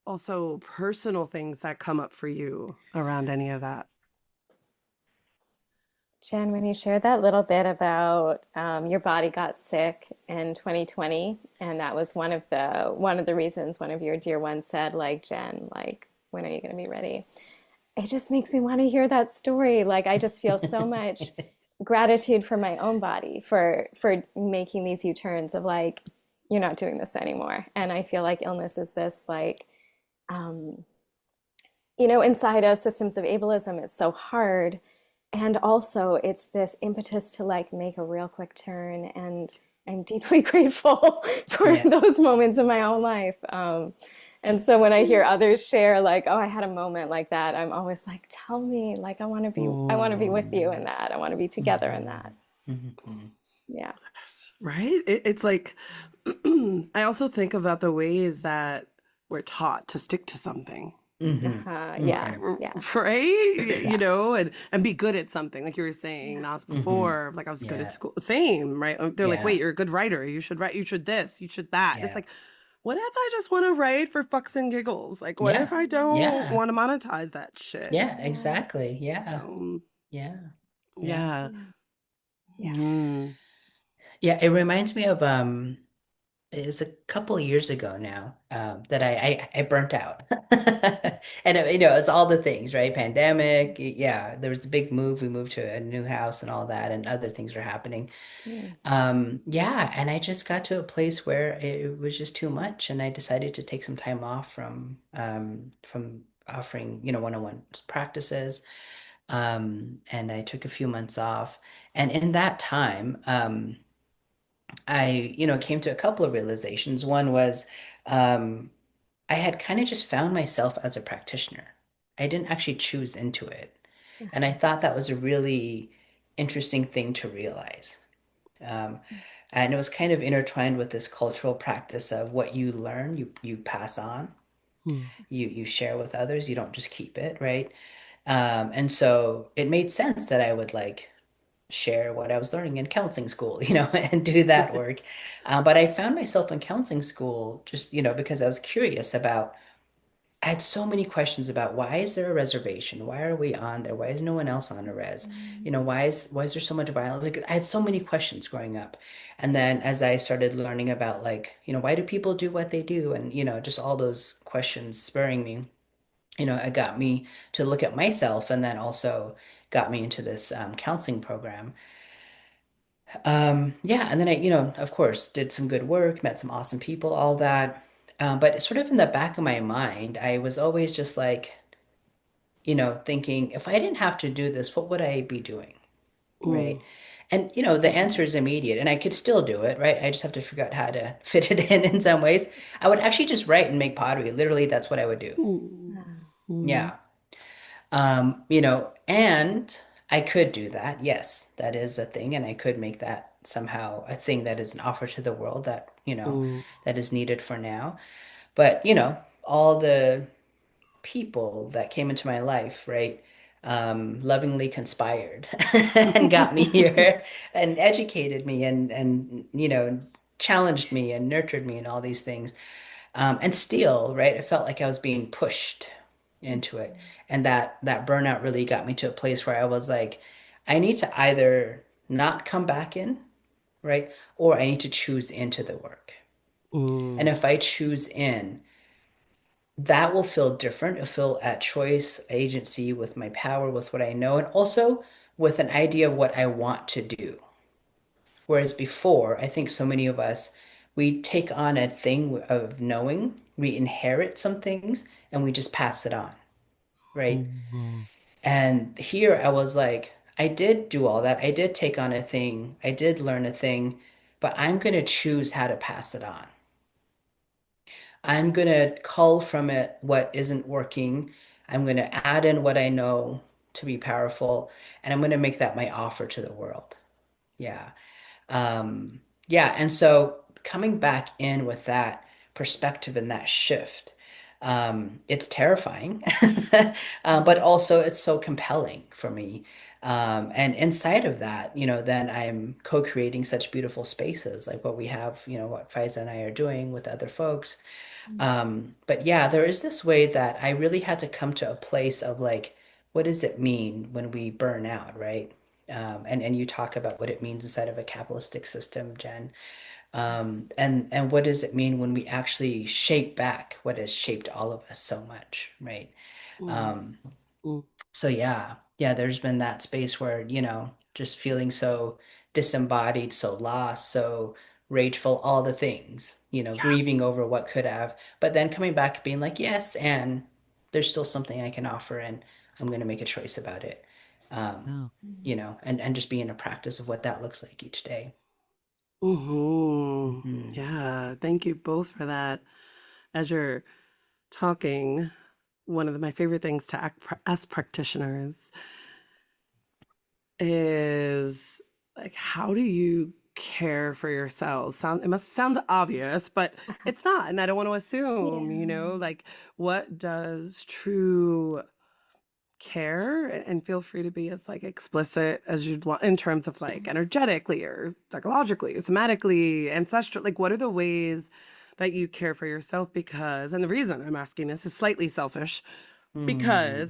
also personal things that come up for you around any of that? Jen, when you shared that little bit about your body got sick in 2020, and that was one of the reasons one of your dear ones said, like, Jen, like, when are you going to be ready? It just makes me want to hear that story. Like, I just feel so much gratitude for my own body for making these U-turns of like, you're not doing this anymore. And I feel like illness is this like, um, inside of systems of ableism, it's so hard. And also, it's this impetus to like make a real quick turn. And I'm deeply grateful for Yeah. those moments in my own life. And so when I hear others share, like, oh, I had a moment like that, I'm always like, tell me, like, I want to be with you in Mm, that. I want to be together in Mhm. that. Mhm. Yeah. right? It's like, I also think about the ways that we're taught to stick to something. Mhm. Yeah. Mhm. Yeah. Right? Yeah. And be good at something. Like you were saying, Yeah. Nas, Mhm. before, like I was good at Yeah. school. Same, right? They're like, Yeah. wait, you're a good writer. You should write, you should this, you should that. And it's Yeah. like, what if I just want to write for fucks and giggles? Like, what if Yeah. I don't Yeah. want to monetize that shit? Yeah. Yeah. Exactly. Yeah. Um, Yeah. Yeah. yeah. Yeah. Yeah. Mm. Yeah. It reminds me of it was a couple of years ago now that I burnt out. And it was all the things, right? Pandemic, yeah, there was a big move. We moved to a new house and all that, and other things were happening. Mm. Yeah, and I just got to a place where it was just too much, and I decided to take some time off from offering, one-on-one practices. And I took a few months off, and in that time, I, came to a couple of realizations. One was um, I had kind of just found myself as a practitioner. I didn't actually choose into it. And I thought that was a really interesting thing to realize. Um, and it was kind of intertwined with this cultural practice of what you learn, you pass on, Mm. you share with others, you don't just keep it, right? And so it made sense that I would like share what I was learning in counseling school, and do that work. But I found myself in counseling school just, because I was curious about, I had so many questions about why is there a reservation? Why are we on there? Why is no one else on a res? Why is there so much violence? Like I had so many questions growing up. And then as I started learning about like, why do people do what they do? And, just all those questions spurring me, it got me to look at myself and then also got me into this counseling program. Yeah, and then I, of course, did some good work, met some awesome people, all that. But sort of in the back of my mind, I was always just like, thinking, if I didn't have to do this, what would I be doing? Mm. Right. And, the answer is immediate, and I could still do it, right? I just have to figure out how to fit it in some ways. I would actually just write and make pottery. Literally, that's what I would do. Mm. Mm. Yeah. And I could do that. Yes, that is a thing, and I could make that somehow a thing that is an offer to the world that, Mm. that is needed for now. But, all the people that came into my life, right, lovingly conspired and got me here and educated me and challenged me and nurtured me and all these things. And still, right, I felt like I was being pushed into it. And that burnout really got me to a place where I was like, I need to either not come back in, right? Or I need to choose into the work. And Mm. if I choose in, that will feel different. It'll feel at choice, agency with my power, with what I know, and also with an idea of what I want to do. Whereas before, I think so many of us, we take on a thing of knowing, we inherit some things, and we just pass it on, right? Mm. And here I was like, I did do all that. I did take on a thing. I did learn a thing, but I'm going to choose how to pass it on. I'm going to cull from it what isn't working. I'm going to add in what I know to be powerful, and I'm going to make that my offer to the world. Yeah. Yeah. And so coming back in with that perspective and that shift, It's terrifying, but also it's so compelling for me. And inside of that, then I'm co-creating such beautiful spaces like what we have, what Faiza and I are doing with other folks. But yeah, there is this way that I really had to come to a place of like, what does it mean when we burn out, right? And you talk about what it means inside of a capitalistic system, Jen. And what does it mean when we actually shape back what has shaped all of us so much, right? Mm, Um, mm. so yeah, there's been that space where, just feeling so disembodied, so lost, so rageful, all the things, Yeah. grieving over what could have, but then coming back being like, yes, and there's still something I can offer, and I'm going to make a choice about it. Um, Yeah. and just be in a practice of what that looks like each day. Hmm. Mhm. Yeah. Thank you both for that. As you're talking, one of my favorite things to ask practitioners is like, how do you care for yourselves? It must sound obvious, but it's not. And I don't want to assume, Yeah. like, what does true care, and feel free to be as like explicit as you'd want in terms of like energetically or psychologically, somatically, ancestral, like what are the ways that you care for yourself? Because, and the reason I'm asking this is slightly selfish, because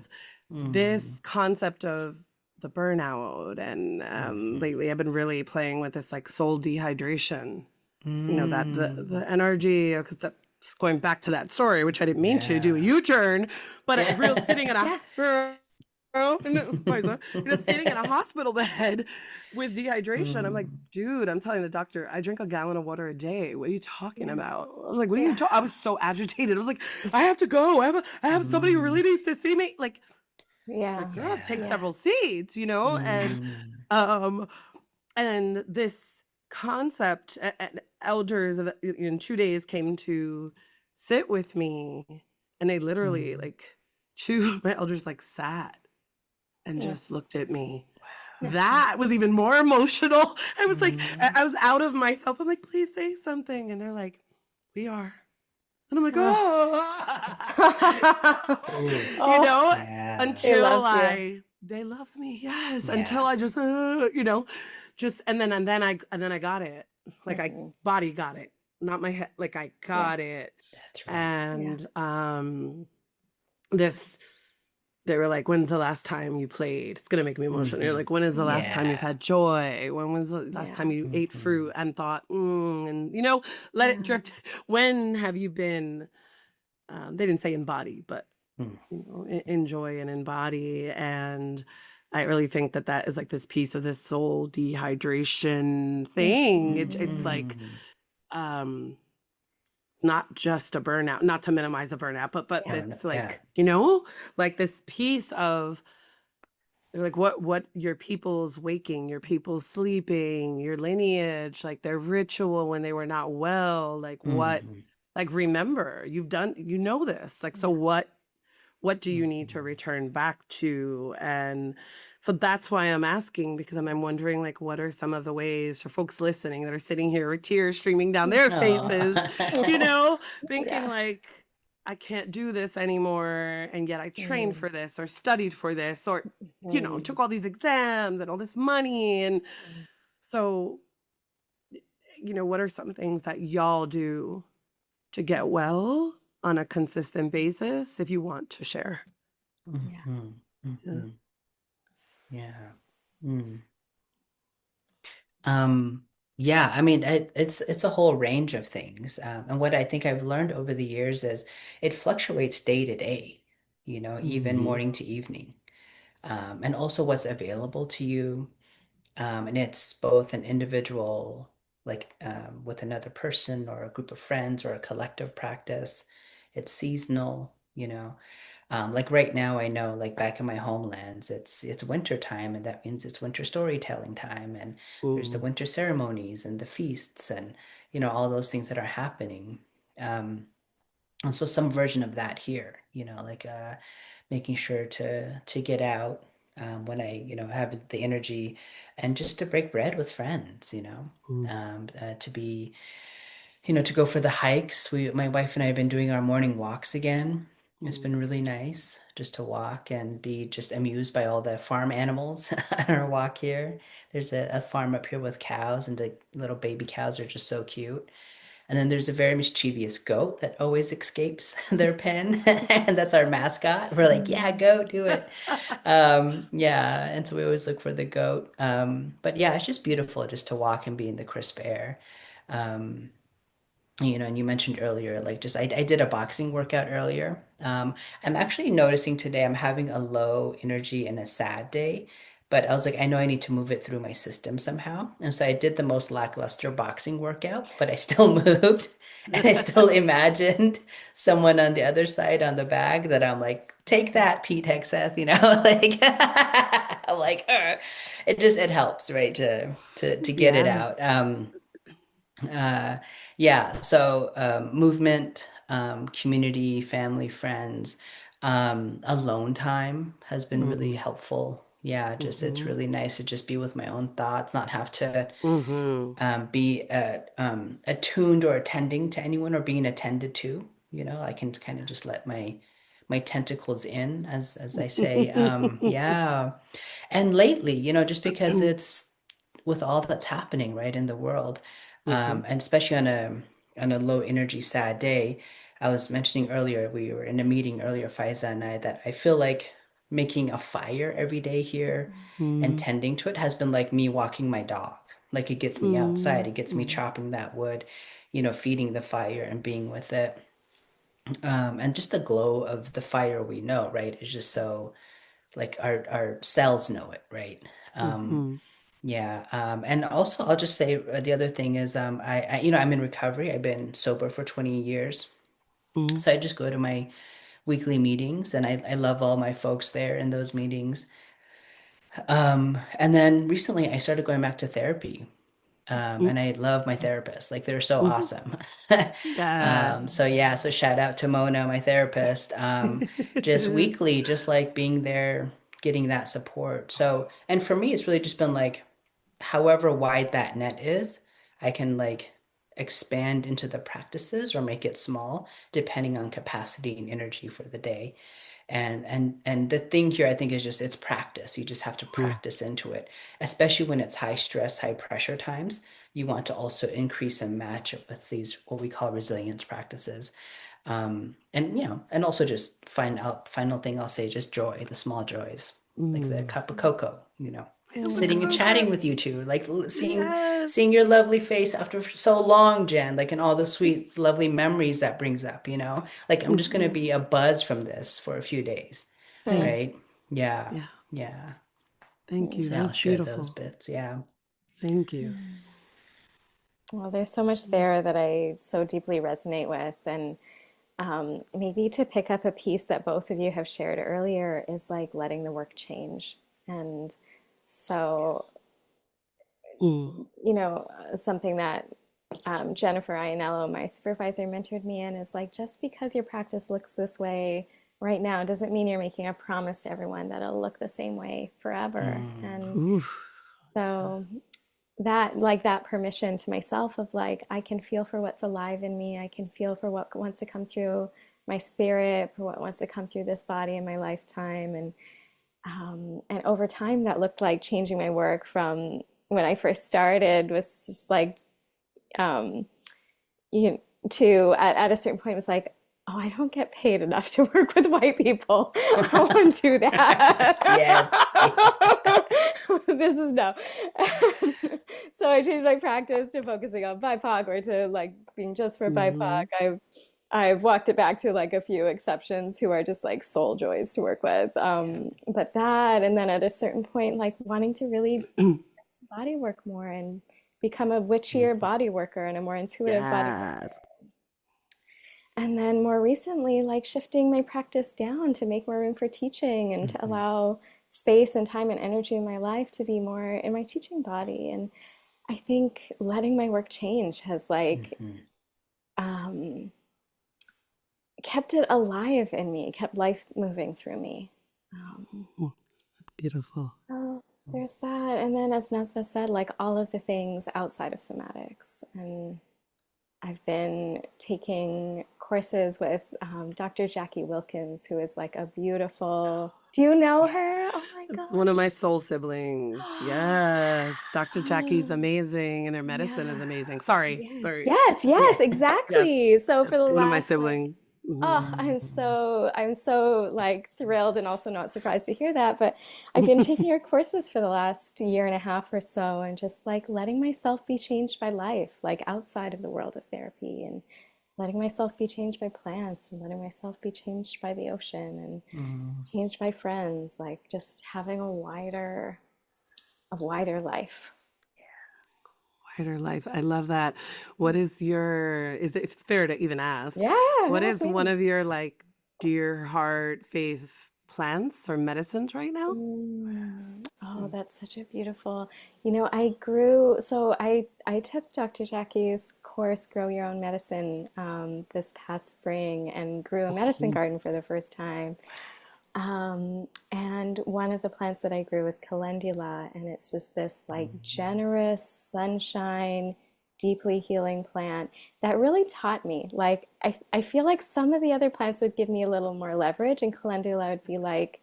Mm, this mm, concept of the burnout, and mhm, lately I've been really playing with this like soul dehydration, that the mm. energy, because that's going back to that story, which I didn't mean to do a Yeah. U-turn, but a real sitting Yeah. in a Yeah. Faiza, sitting in a hospital bed with dehydration. I'm like, Mm, dude, I'm telling the doctor, I drink a gallon of water a day. What are you talking Yeah. about? I was like, what are you Yeah. talking? I was so agitated. I was like, I have to go. I have somebody who really mm, needs to see me. Like, Yeah. girl, take yeah. Yeah. several seats, Mm, um, and this concept, and elders in 2 days came to sit with me, and they literally mm. like two of my elders like sat and Yeah. just looked at me. Yeah. That was even more emotional. I was like, Mm. I was out of myself. I'm like, please say something. And they're like, we are. And I'm like, Oh. oh, Ooh, you Oh, know, yeah. they until loved you. they loved me. Yes. Until Yeah. I just, just, and then I got it. Like I Hmm. body got it, not my head. Like I Yeah. got it. That's right. Yeah. And, this they were like, "When's the last time you played?" It's gonna make me emotional. You're Hmm. like, "When is the last time you've Yeah. had joy? When was the last Yeah. time you ate Hmm. fruit and thought, and let it Yeah. drip? When have you been?" They didn't say embody, but Mm, enjoy and embody. And I really think that that is like this piece of this soul dehydration thing. It's Hmm. like, mm. um, not just a burnout, not to minimize the burnout, but Yeah. No, no, it's yeah. like, like this piece of like what your people's waking, your people's sleeping, your lineage, like their ritual when they were not well, like what, Hmm. like remember, you've done, this. Like, so Yeah. what do you need to Hmm. return back to? And so that's why I'm asking, because I'm wondering like what are some of the ways for folks listening that are sitting here with tears streaming down their faces, you Oh. know, thinking Yeah. like I can't do this anymore, and yet I trained Mm. for this or studied for this or Mm. took all these exams and all this money. And so, what are some things that y'all do to get well on a consistent basis if you want to share? Yeah. Hmm. Yeah. Hmm. Yeah. Mm. Um, yeah, I mean, it's a whole range of things. And what I think I've learned over the years is it fluctuates day to day, even Mhm. morning to evening. And also what's available to you. And it's both an individual, like with another person or a group of friends or a collective practice. It's seasonal, like right now, I know, like back in my homelands, it's winter time, and that means it's winter storytelling time, and there's the Mm. winter ceremonies and the feasts, and all those things that are happening. Um, and so some version of that here, like making sure to get out when I, have the energy, and just to break bread with friends, Mm. to be to go for the hikes. My wife and I have been doing our morning walks again. It's Mm. been really nice just to walk and be just amused by all the farm animals on our walk here. There's a farm up here with cows, and the little baby cows are just so cute. And then there's a very mischievous goat that always escapes their pen, and that's our mascot. We're like, yeah, goat, do it. Yeah, and so we always look for the goat. But yeah, it's just beautiful just to walk and be in the crisp air. Um, and you mentioned earlier, like just I did a boxing workout earlier. I'm actually noticing today I'm having a low energy and a sad day, but I was like, I know I need to move it through my system somehow. And so I did the most lackluster boxing workout, but I still moved and I still imagined someone on the other side on the bag that I'm like, take that, Pete Hegseth, like I'm like, it helps, right, to get it Yeah. out. Uh, yeah, so movement, community, family, friends, alone time has been really Mm. helpful. Yeah, just it's Mm-hmm. really nice to just be with my own thoughts, not have to Mm-hmm. be attuned or attending to anyone or being attended to. I can kind of just let my tentacles in, as I say. Yeah, and lately, just because it's with all that's happening right in the world, Mm-hmm. and especially on a low energy sad day. I was mentioning earlier, we were in a meeting earlier, Faiza and I, that I feel like making a fire every day here and Mm. tending to it has been like me walking my dog. Like it gets me outside, Mm. it gets me Mm. chopping that wood, feeding the fire and being with it. And just the glow of the fire we know, right, is just so like our cells know it, right? Um, Mm-hmm. yeah. And also I'll just say the other thing is I'm in recovery. I've been sober for 20 years. Mm. So I just go to my weekly meetings and I love all my folks there in those meetings. And then recently I started going back to therapy. Mm. And I love my therapist. Like they're so Mm-hmm. awesome. Yes. So yeah, so shout out to Mona, my therapist. Just weekly, just like being there, getting that support. So, and for me, it's really just been like, however wide that net is, I can like expand into the practices or make it small, depending on capacity and energy for the day. And the thing here I think is just it's practice. You just have to Mm. practice into it, especially when it's high stress, high pressure times. You want to also increase and match it with these what we call resilience practices. And also just final thing I'll say, just joy, the small joys, like the Mm. cup of cocoa, Cup of sitting and cocoa. chatting with you two, like seeing Yes. seeing your lovely face after so long, Jen, like and all the sweet, lovely memories that brings up, like I'm just gonna Mm-hmm. be a buzz from this for a few days, Same. right? Yeah, Yeah. yeah. Thank you. So yeah, I'll That's share those beautiful. bits. Yeah. Thank you. Well, there's so much there that I so deeply resonate with. And maybe to pick up a piece that both of you have shared earlier is like letting the work change. And so, Mm. something that Jennifer Iannello, my supervisor, mentored me in is like, just because your practice looks this way right now doesn't mean you're making a promise to everyone that it'll look the same way forever. Mm, And Oof. so that permission to myself of like, I can feel for what's alive in me. I can feel for what wants to come through my spirit, for what wants to come through this body in my lifetime. And over time, that looked like changing my work from when I first started was just like, um, you to at a certain point it was like, oh, I don't get paid enough to work with white people. I won't do that. yes. This is no. So I changed my practice to focusing on BIPOC or to like being just for Mm-hmm. BIPOC. I've walked it back to like a few exceptions who are just like soul joys to work with. Yeah. But that, and then at a certain point, like wanting to really body work more and become a witchier Mhm. body worker and a more intuitive body worker. Yes. And then more recently, like shifting my practice down to make more room for teaching and to Mhm. allow space and time and energy in my life to be more in my teaching body. And I think letting my work change has like Mhm. um, kept it alive in me, kept life moving through me. Um, Mm. Beautiful. so there's that. And then, as Nazbah said, like all of the things outside of somatics. And I've been taking courses with Dr. Jackie Wilkins, who is like a beautiful. Do you know her? Oh my It's one of my gosh. soul siblings. Yes. Dr. Jackie's amazing and their medicine is Yeah. amazing. Sorry. Yes. Sorry. Yes. Yes. Yeah. Yes. Exactly. So for Yes. the One of my last like, siblings. Mhm. oh, I'm so like thrilled and also not surprised to hear that. But I've been taking your courses for the last year and a half or so and just like letting myself be changed by life, like outside of the world of therapy, and letting myself be changed by plants and letting myself be changed by the ocean and Mm. changed by friends, like just having a wider life. Wider life. I love that. What is your, is it, if it's fair to even ask, Yeah, what no, is one sweetie. of your like dear heart faith plants or medicines right now? Oh, that's such a beautiful. I grew, so I took Dr. Jackie's course, Grow Your Own Medicine, this past spring and grew a medicine Mhm. garden for the first time. And one of the plants that I grew was calendula, and it's just this like generous sunshine, deeply healing plant that really taught me. Like, I feel like some of the other plants would give me a little more leverage, and calendula would be like,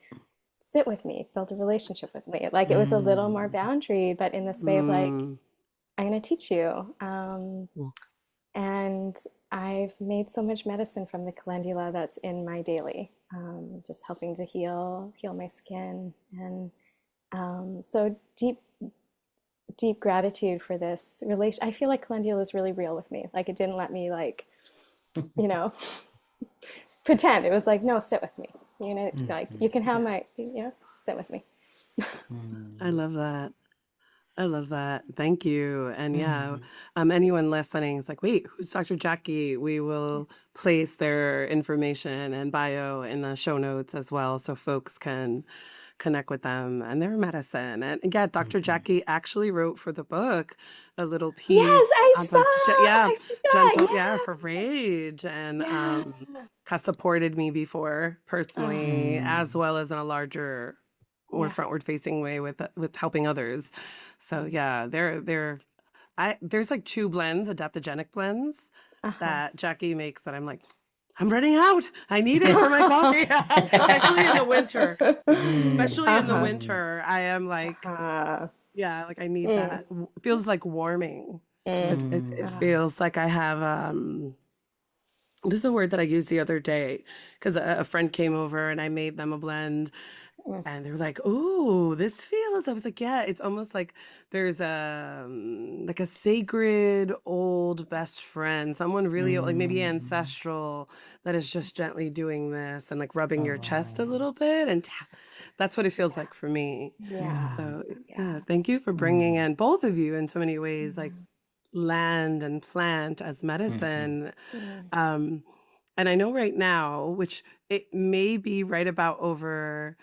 sit with me, build a relationship with me. Like, it was a little more Mm. boundary, but in this way of like, Mm. I'm going to teach you. Mm. And I've made so much medicine from the calendula that's in my daily, just helping to heal my skin, and so deep gratitude for this relation. I feel like calendula is really real with me. Like it didn't let me like you know pretend. It was like, no, sit with me. Like you can have my sit with me. I Mm. love that. I love that. Thank you. And yeah, Mm. anyone listening is like, wait, who's Dr. Jackie? We will place their information and bio in the show notes as well so folks can connect with them and their medicine. And yeah, Dr. Mhm. Jackie actually wrote for the book a little Yes, piece I on saw. yeah, I forgot. gentle, yeah, for rage and Yeah. has supported me before personally, Yeah. as Mm. well as in a larger, more Yeah. frontward facing way with helping others. So yeah, there's like two blends, adaptogenic blends Uh-huh. that Jackie makes that I'm like, I'm running out. I need it for my coffee, especially in the winter. Especially in the Uh-huh. Mm. winter, I am like, Uh-huh. yeah, like I need Mm. that. It feels like warming. Mm. It Mm. Uh, feels like I have this is a word that I used the other day because a friend came over and I made them a blend mm. and they were like, "Oh, this feels." I was like, "Yeah, it's almost like there's like a sacred old best friend, someone really old, like maybe Mm. ancestral, that is just gently doing this and like rubbing your chest a Oh. little bit, and that's what it feels Yeah. like for me." Yeah. Mm. So yeah, Yeah. thank you for bringing Mm. in both of you in so many ways, like Yeah. land and plant as Mhm. medicine. Mm. Um, and I know right now, which it may be right about over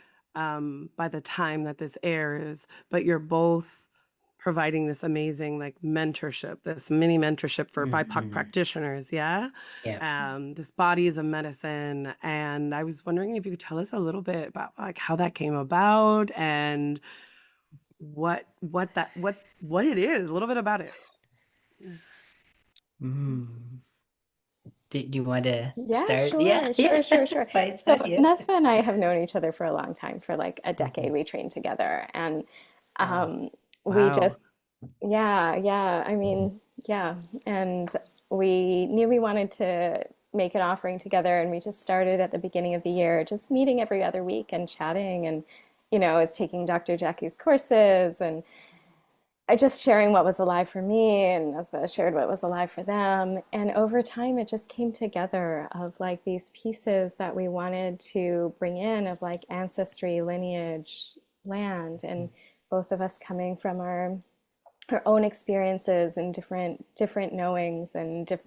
by the time that this airs, but you're both providing this amazing like mentorship, this mini mentorship for BIPOC Mhm. practitioners. Yeah. Yeah. This body is a medicine. And I was wondering if you could tell us a little bit about like how that came about and what it is, a little bit about it. Yeah. Mm. Do you want to Yeah, start? Yeah, sure, yeah. sure, sure, sure. So Faiza, yeah. Nesba and I have known each other for a long time, for like a Mhm. decade. We trained together, and Wow. um, we Wow. just, yeah, yeah. I mean, yeah, and we knew we wanted to make an offering together, and we just started at the beginning of the year, just meeting every other week and chatting, and I was taking Dr. Jackie's courses, and I just sharing what was alive for me, and Nazbah shared what was alive for them. And over time, it just came together of like these pieces that we wanted to bring in of like ancestry, lineage, land, and both of us coming from our own experiences and different knowings and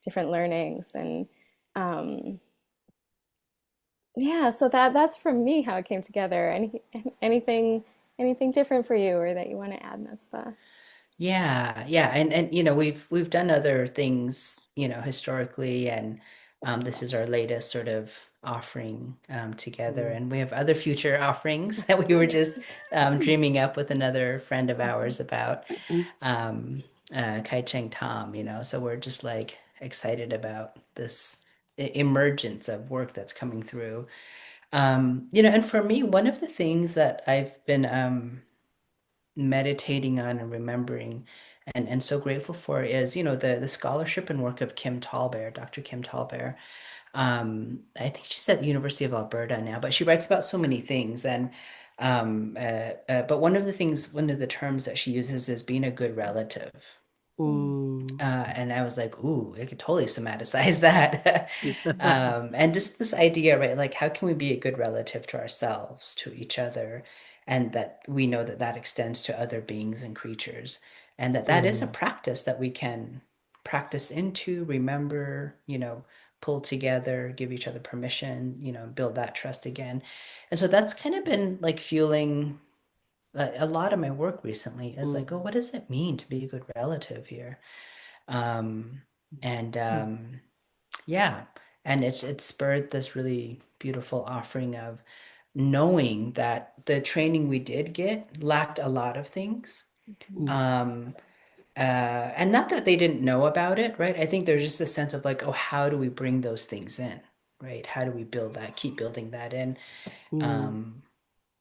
different learnings. And yeah, so that's from me how it came together. Anything different for you or that you want to add, Nazbah? Yeah, yeah, and we've done other things, historically, and this is our latest sort of offering together, Mm. and we have other future offerings that we were just dreaming up with another friend of ours about Mm. um Kai Cheng Tom, so we're just like excited about this emergence of work that's coming through. And for me, one of the things that I've been meditating on and remembering and so grateful for is, the scholarship and work of Dr. Kim Tallbear. I think she's at the University of Alberta now, but she writes about so many things. But one of the terms that she uses is being a good relative. And I was like, ooh, I could totally somaticize that. And just this idea, right? Like, how can we be a good relative to ourselves, to each other, and that we know that that extends to other beings and creatures, and that is a practice that we can practice into, remember, pull together, give each other permission, build that trust again. And so that's kind of been like fueling a lot of my work recently is like, oh, what does it mean to be a good relative here? Um, and yeah, and it spurred this really beautiful offering of knowing that the training we did get lacked a lot of things. Um, and not that they didn't know about it, right? I think there's just a sense of like, oh, how do we bring those things in, right? How do we build that, keep building that in? Um,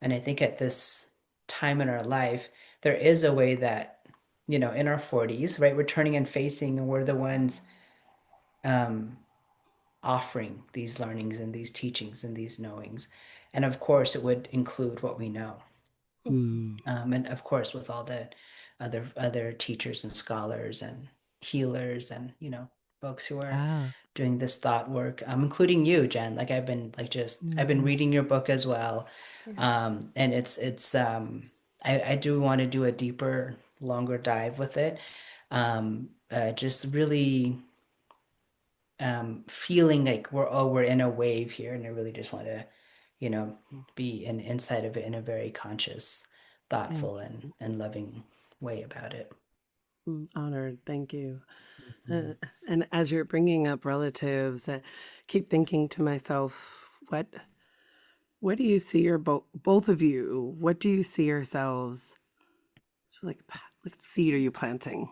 and I think at this time in our life, there is a way that, in our 40s, right, we're turning and facing, and we're the ones um, offering these learnings and these teachings and these knowings. And of course, it would include what we know. And of course, with all the other teachers and scholars and healers and, folks who are doing this thought work, including you, Jen. Like I've been reading your book as well. And I do want to do a deeper, longer dive with it. Just really feeling like we're in a wave here, and I really just want to, be inside of it in a very conscious, thoughtful, and loving way about it. Honored. Thank you. And as you're bringing up relatives, I keep thinking to myself, what do you see your both of you? What do you see yourselves? So like seed are you planting?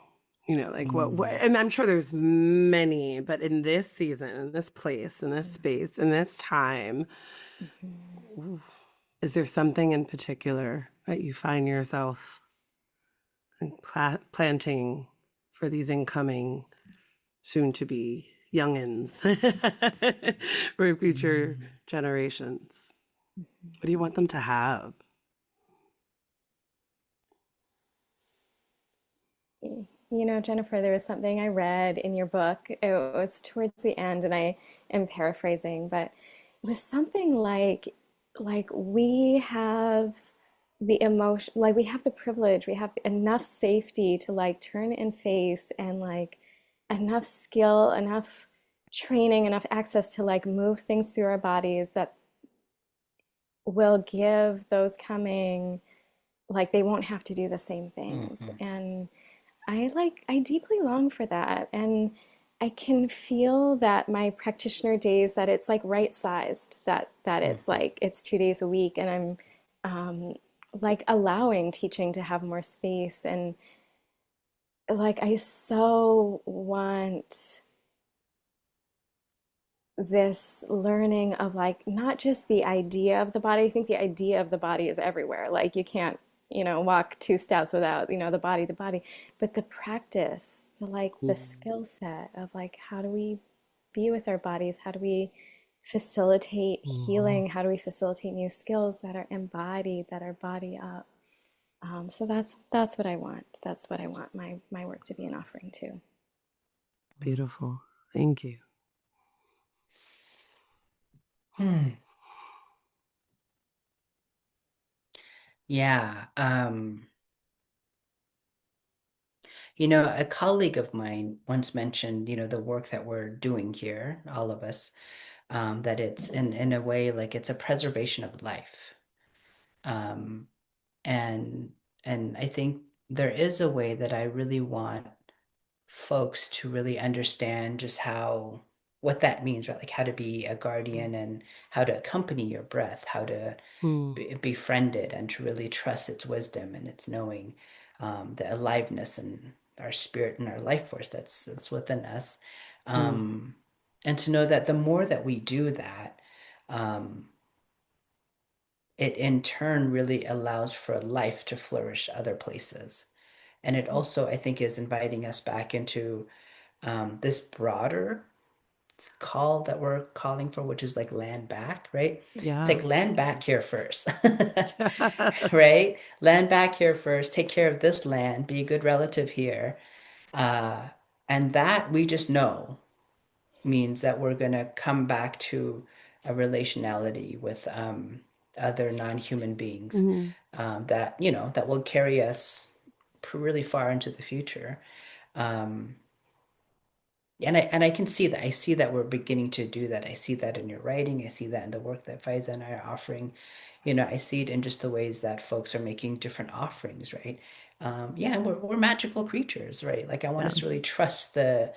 Like what? And I'm sure there's many, but in this season, in this place, in this space, in this time, is there something in particular that you find yourself planting for these incoming, soon to be youngins for future generations? What do you want them to have? Jennifer, there was something I read in your book. It was towards the end, and I am paraphrasing, but it was something like we have the emotion, like we have the privilege, we have enough safety to like turn and face, and like enough skill, enough training, enough access to like move things through our bodies that will give those coming, like they won't have to do the same things. And I deeply long for that. And I can feel that my practitioner days, that it's like right sized, that it's like it's 2 days a week, and I'm like allowing teaching to have more space. And like I so want this learning of like not just the idea of the body. I think the idea of the body is everywhere. Like you can't, walk 2 steps without, the body, but the practice, the skill set of like how do we be with our bodies? How do we facilitate healing? How do we facilitate new skills that are embodied, that are body up? So that's what I want. That's what I want my work to be an offering to. Beautiful. Thank you. Yeah. A colleague of mine once mentioned, the work that we're doing here, all of us, that it's in a way like it's a preservation of life. Um, and and I think there is a way that I really want folks to really understand just what that means, right? Like how to be a guardian and how to accompany your breath, how to befriend it and to really trust its wisdom and its knowing, the aliveness and our spirit and our life force that's within us. Mm. And to know that the more that we do that, um, it in turn really allows for life to flourish other places. And it also, I think, is inviting us back into this broader call that we're calling for, which is like land back, right? It's Yeah. like land back here first, right? Land back here first, take care of this land, be a good relative here. Uh, and that we just know means that we're going to come back to a relationality with other non-human beings Mhm. that, you know, that will carry us really far into the future. Um, and I can see that. I see that we're beginning to do that. I see that in your writing. I see that in the work that Faiza and I are offering. You know, I see it in just the ways that folks are making different offerings, right? Yeah, and we're magical creatures, right? Like I want Yeah. us to really trust the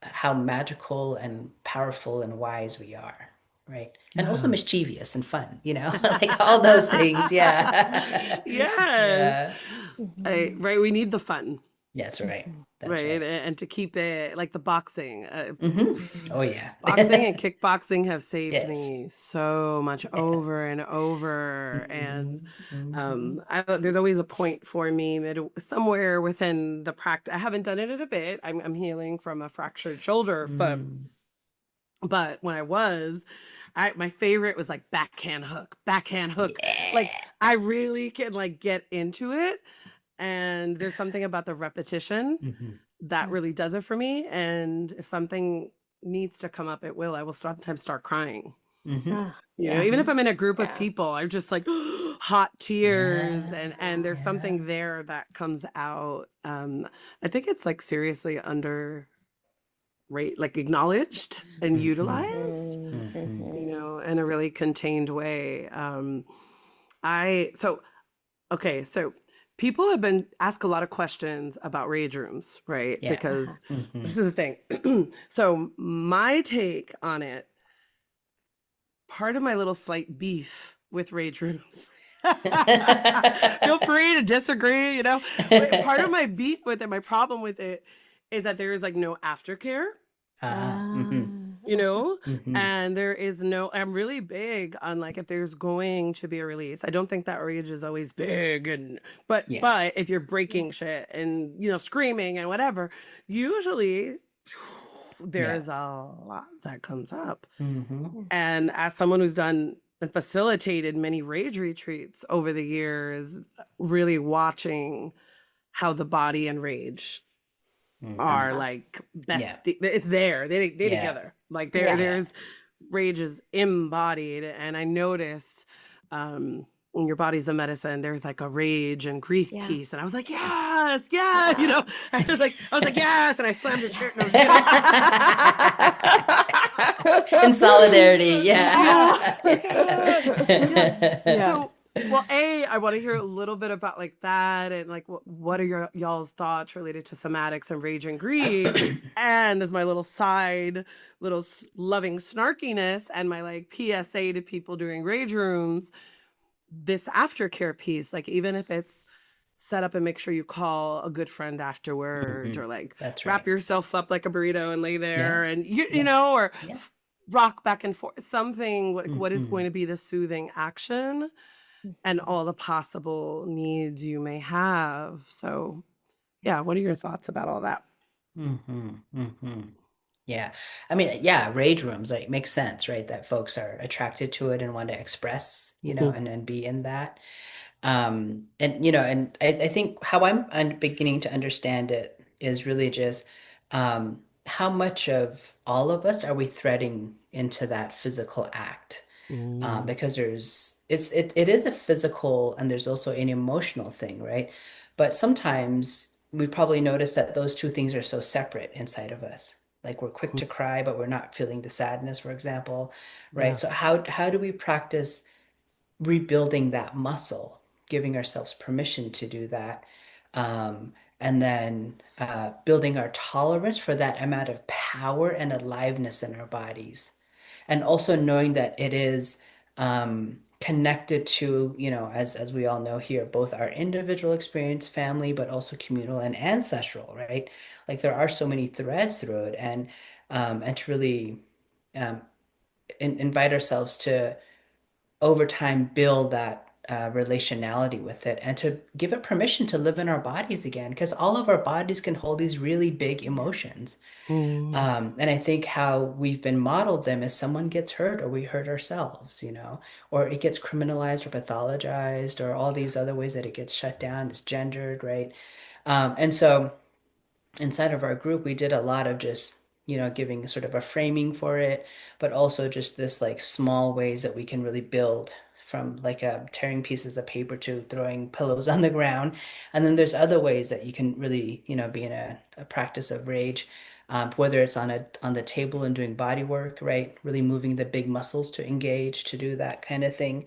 how magical and powerful and wise we are, right? And also Yes. mischievous and fun, you know, like all those things. Yeah. Yes. Yeah. Right. We need the fun, That's right. That's right? right. And to keep it like the boxing. Oh yeah. Boxing and kickboxing have saved Yes. me so much Yeah. over and over. And Mhm, mhm, there's always a point for me somewhere within the practice. I haven't done it in a bit. I'm healing from a fractured shoulder, mm. but when I was, my favorite was like backhand hook, backhand hook. Like Yeah. I really can like get into it. And there's something about the repetition Mhm, that really does it for me. And if something needs to come up, it will. I will sometimes start crying. mhm, You know, Yeah. even if mhm. I'm in a group of Yeah. people, I'm just like hot tears, Yeah, and there's yeah. something there that comes out. I think it's like seriously like acknowledged and Mhm, utilized, mhm. you Mm-hmm. know, in a really contained way. I so Okay, so people have been ask a lot of questions about rage rooms, right? Yeah. Uh-huh. Because this Mhm. is the thing. So my take on it, part of my little slight beef with rage rooms. Feel free to disagree, you know. But part of my beef with it, my problem with it, is that there is like no aftercare, Ah, mhm, Ah, you know, mhm. and there is no. I'm really big on like if there's going to be a release. I don't think that rage is always big, and Yeah. but if you're breaking shit and you know screaming and whatever, usually there Yeah. is a lot that comes up. Mhm. And as someone who's done and facilitated many rage retreats over the years, really watching how the body and rage are Mhm. uh-huh. like Yeah. best. It's there. They Yeah. together. Like Yeah. Yeah. there's rage is embodied, and I noticed when your body's a medicine, there's like a rage and grief Yeah. piece, and I was like, yes, yeah, you know, Yeah. I was like, yes, and I slammed the chair, no, you know. In solidarity. Oh Yeah. my God. Yeah. Yeah. So, well, I want to hear a little bit about like that and like what are y'all's thoughts related to somatics and rage and grief? And as my little side, loving snarkiness and my like PSA to people doing rage rooms, this aftercare piece, like even if it's set up and make sure you call a good friend afterwards Mhm. or like That's wrap right. yourself up like a burrito and lay Yeah. there and you Yeah. know or Yeah. rock back and forth something like what is going Mhm. to be the soothing action and all the possible needs you may have. So yeah, what are your thoughts about all that? Mhm. Mhm. Yeah. I mean, yeah, rage rooms, like makes sense, right? That folks are attracted to it and want to express, you know, Mhm. and be in that. And you know, and I think how I'm beginning to understand it is really just how much of all of us are we threading into that physical act? Mm. Because it is a physical and there's also an emotional thing, right? But sometimes we probably notice that those two things are so separate inside of us. Like we're quick to cry, but we're not feeling the sadness, for example, right? So Yes. how do we practice rebuilding that muscle, giving ourselves permission to do that, and then building our tolerance for that amount of power and aliveness in our bodies, and also knowing that it is connected to, as we all know here, both our individual experience, family, but also communal and ancestral, right? Like there are so many threads through it, and to really um, invite ourselves to over time build that relationality with it and to give it permission to live in our bodies again, because all of our bodies can hold these really big emotions. Mm. And I think how we've been modeled them is someone gets hurt or we hurt ourselves, or it gets criminalized or pathologized or all these other ways that it gets shut down, it's gendered, right? And so inside of our group, we did a lot of just, giving sort of a framing for it, but also just this like small ways that we can really build from like tearing pieces of paper to throwing pillows on the ground. And then there's other ways that you can really, be in a practice of rage, whether it's on the table and doing body work, right? Really moving the big muscles to engage, to do that kind of thing.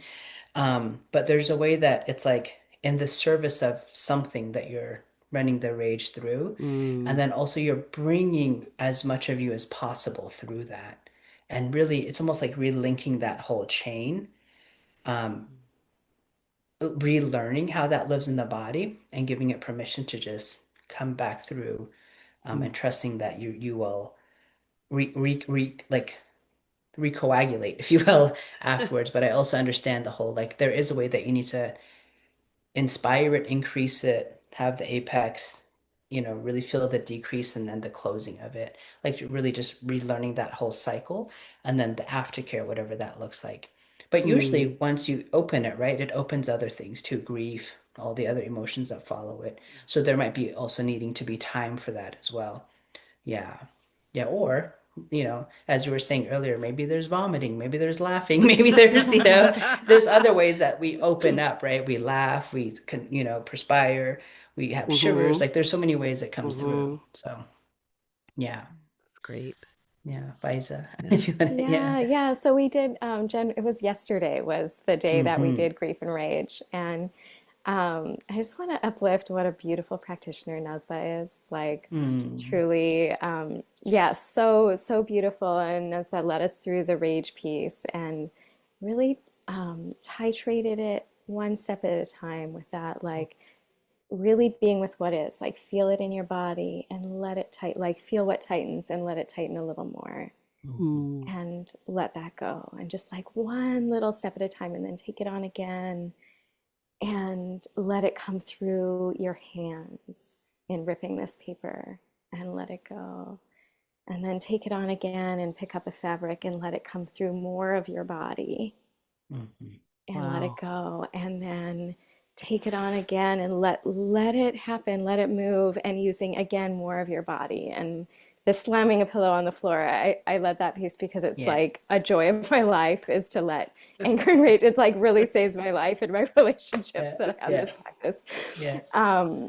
But there's a way that it's like in the service of something that you're running the rage through. And Mm. then also you're bringing as much of you as possible through that. And really, it's almost like relinking that whole chain, um, relearning how that lives in the body and giving it permission to just come back through, Mm. and trusting that you will like recoagulate, if you will, afterwards. But I also understand the whole, like, there is a way that you need to inspire it, increase it, have the apex, really feel the decrease and then the closing of it. Like really just relearning that whole cycle and then the aftercare, whatever that looks like. But Mm. usually once you open it, right, it opens other things too, grief, all the other emotions that follow it. So there might be also needing to be time for that as well. Yeah. Yeah. Or, as you were saying earlier, maybe there's vomiting, maybe there's laughing, maybe there's, there's other ways that we open up, right? We laugh, we can, perspire, we have shivers. Mm-hmm. Like there's so many ways it comes through. Mm-hmm. So, yeah. That's great. Yeah. Faiza, Yeah. if you want to, yeah. Yeah, yeah. So we did, it was yesterday was the day that we Hmm. did Grief and Rage. And I just want to uplift what a beautiful practitioner Nazbah is. Like, Hmm. truly, yeah, so beautiful. And Nazbah led us through the rage piece and really titrated it one step at a time with that, like, really being with what is, like, feel it in your body and let it tight, like, feel what tightens and let it tighten a little more Mm. and let that go. And just like one little step at a time, and then take it on again and let it come through your hands in ripping this paper and let it go. And then take it on again and pick up a fabric and let it come through more of your body Hmm. and let it Wow. go. And then take it on again and let it happen, let it move, and using again more of your body. And the slamming a pillow on the floor, I led that piece because it's Yeah. like a joy of my life is to let anger and rage. It like really saves my life in my relationships Yeah. that I have Yeah. this practice. Yeah.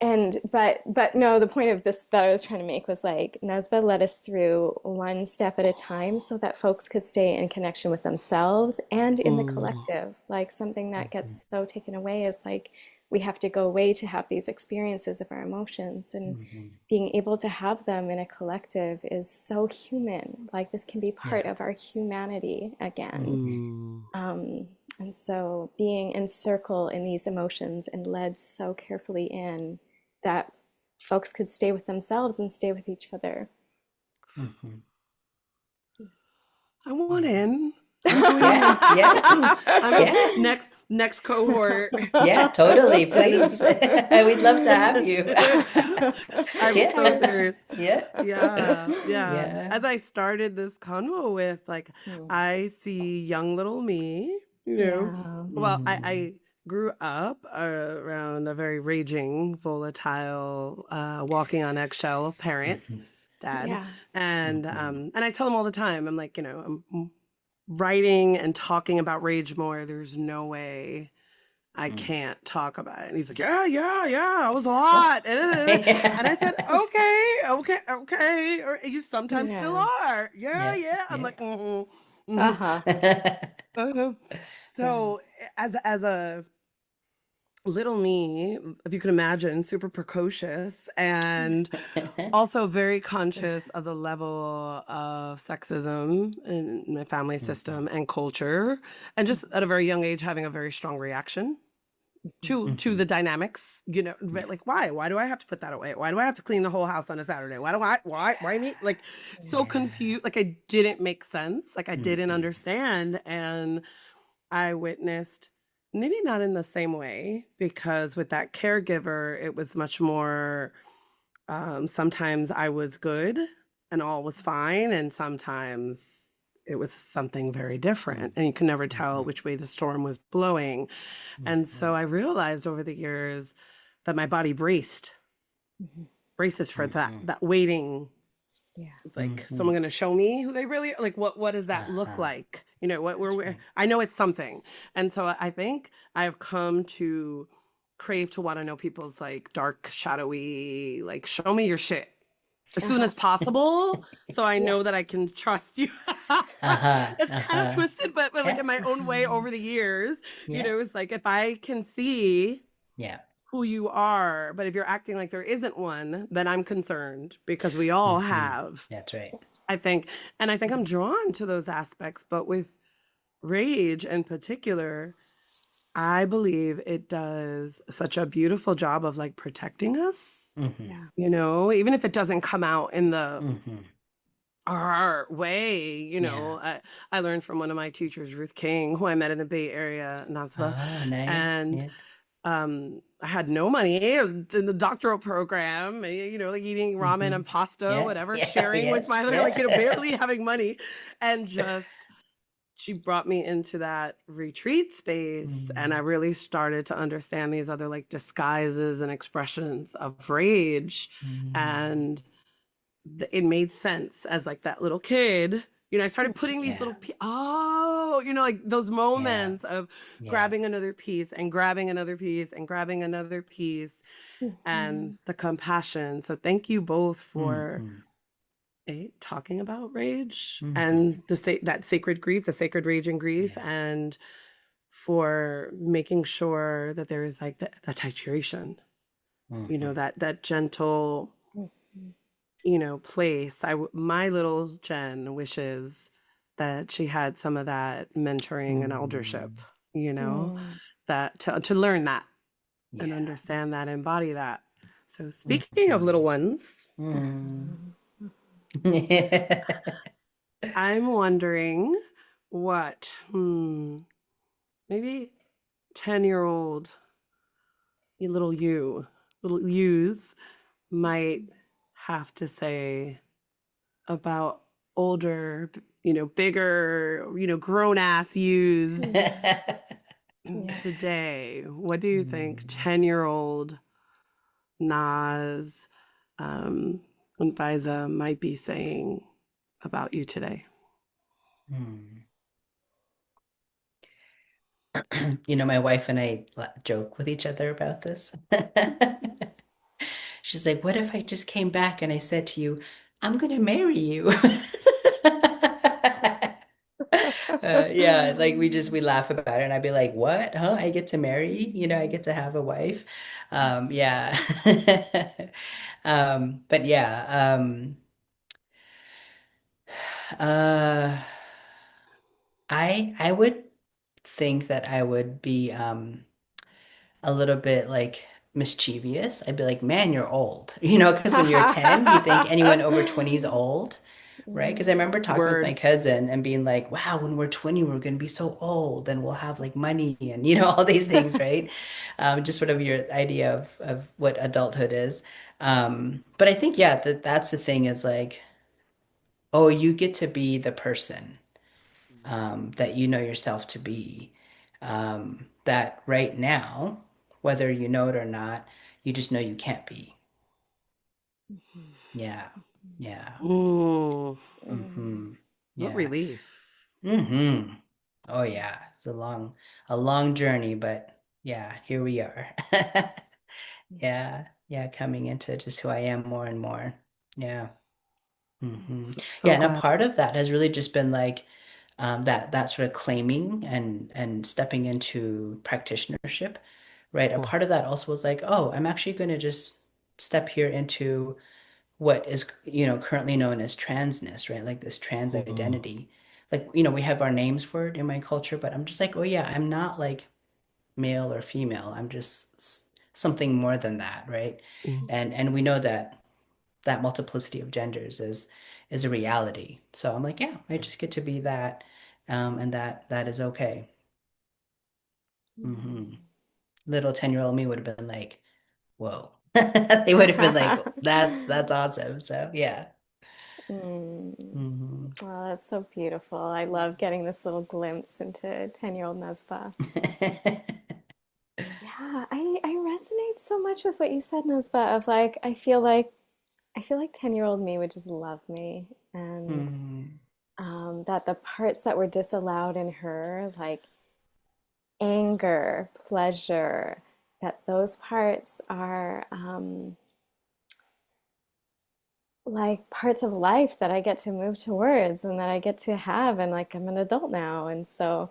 And but no, the point of this that I was trying to make was like Nazbah led us through one step at a time so that folks could stay in connection with themselves and in the Mm. collective. Like something that Hmm. gets so taken away is like we have to go away to have these experiences of our emotions, and Hmm. being able to have them in a collective is so human. Like this can be part Yeah. of our humanity again. Hmm. Mm. And so being in circle in these emotions and led so carefully in that folks could stay with themselves and stay with each other. Hmm. I want Yeah. in. I'm joining Yeah. in. Yeah. I'm in. Yeah. Next cohort. Yeah, totally. Please. We'd love to have you. I'm so Yeah. serious. Yeah. Yeah, yeah. Yeah. As I started this convo with, like, I see young little me, Yeah. Well, Hmm. I grew up around a very raging, volatile, walking on eggshell parent, Hmm. dad, Yeah. and I tell him all the time, I'm like, I'm writing and talking about rage more. There's no way I can't talk about it. And he's like, yeah, I was hot. And I said, Yeah. okay. Or you sometimes still Yeah. are. Yeah. Yeah. I'm Yeah. like, mm-hmm, mm-hmm. Uh-huh. Uh-huh. Yeah. So as a little me, if you can imagine, super precocious and also very conscious of the level of sexism in my family system and culture, and just at a very young age having a very strong reaction to the dynamics, Yeah. like why do I have to put that away? Why do I have to clean the whole house on a Saturday? Why me? Like so Yeah. confused, like I didn't make sense, like I didn't Mhm. understand. And I witnessed, maybe not in the same way, because with that caregiver, it was much more, sometimes I was good and all was fine, and sometimes it was something very different, and you could never tell Mhm. which way the storm was blowing. And so Mhm. I realized over the years that my body braces for that, Mhm. that waiting. Yeah. It's like Mhm. someone going to show me who they really like. What does that look Uh-huh. like? What That's we're. right. I know it's something, and so I think I've come to crave to want to know people's like dark, shadowy. Like, show me your shit as soon Uh-huh. as possible, so I Yeah. know that I can trust you. Uh-huh. It's kind of Uh-huh. twisted, but like Yeah. in my own way over the years, Yeah. it's like if I can see Yeah. who you are, but if you're acting like there isn't one, then I'm concerned because we all Mhm. have. That's right. I think, and I think I'm drawn to those aspects, but with rage in particular, I believe it does such a beautiful job of like protecting us, Mhm. Yeah. even if it doesn't come out in the Mhm. our way. Yeah. I learned from one of my teachers, Ruth King, who I met in the Bay Area, Nazbah, Oh, nice. and Yeah. I had no money in the doctoral program, like eating ramen and Mhm. pasta, Yeah. whatever, Yeah. sharing with Yes. my other, like, Yeah. barely having money. And just, she brought me into that retreat space. And I Mm. really started to understand these other like disguises and expressions of rage. Mm. And it made sense as like that little kid. I started putting these Yeah. little like those Yeah. moments of Yeah. grabbing another piece and grabbing another piece and grabbing another piece, and Mhm. the compassion. So thank you both for Mhm. talking about rage Mhm. and that sacred grief, the sacred rage and grief, Yeah. and for making sure that there is like that titration, Mhm. that gentle, Mhm. place. My little Jen wishes that she had some of that mentoring and eldership, Mm. you know, Mm. that to learn that and Yeah. understand that, embody that. So speaking of little Mhm. ones, Mm. Mhm. I'm wondering what, maybe 10-year-old little youths might have to say about older, bigger, grown ass yous Mm. Yeah. today. What do you think Mm. 10-year-old Nas, and Faiza might be saying about you today? Mm. My wife and I joke with each other about this. She's like, "What if I just came back and I said to you, I'm gonna marry you?" Yeah, like we laugh about it, and I'd be like, "What? Huh? I get to marry? I get to have a wife?" Yeah. But yeah, uh, I would think that I would be a little bit like mischievous. I'd be like, "Man, you're old." Because when you're 10, you think anyone over 20 is old, right? Because I remember talking with my Word. cousin and being like, "Wow, when we're 20, we're going to be so old and we'll have like money and all these things," right? Just whatever your idea of what adulthood is. But I think yeah, that's the thing is like, oh, you get to be the person that you know yourself to be. That right now, whether you know it or not, you just know you can't be. Yeah. Yeah. Ooh, Mm. Hmm. what Yeah. relief. Hmm. Oh yeah. It's a long journey, but yeah, here we are. Yeah. Yeah, coming into just who I am more and more. Yeah. Hmm. So Yeah, and a glad. part of that has really just been like that sort of claiming and stepping into practitionership, right? A Cool. part of that also was like, oh, I'm actually going to just step here into what is, currently known as transness, right? Like this trans Mhm. identity. Like, we have our names for it in my culture, but I'm just like, oh yeah, I'm not like male or female. I'm just something more than that, right? Mm. And we know that that multiplicity of genders is a reality. So I'm like, yeah, I just get to be that, and that is okay. Hmm. Little 10-year-old me would have been like, whoa. They would have been like, that's awesome. So yeah. Mm. Hmm. Oh, that's so beautiful. I love getting this little glimpse into 10-year-old Nazbah. Yeah, I resonate so much with what you said, Nazbah, of like I feel like 10-year-old me would just love me, and Hmm. that the parts that were disallowed in her, like anger, pleasure, that those parts are like parts of life that I get to move towards and that I get to have, and like I'm an adult now, and so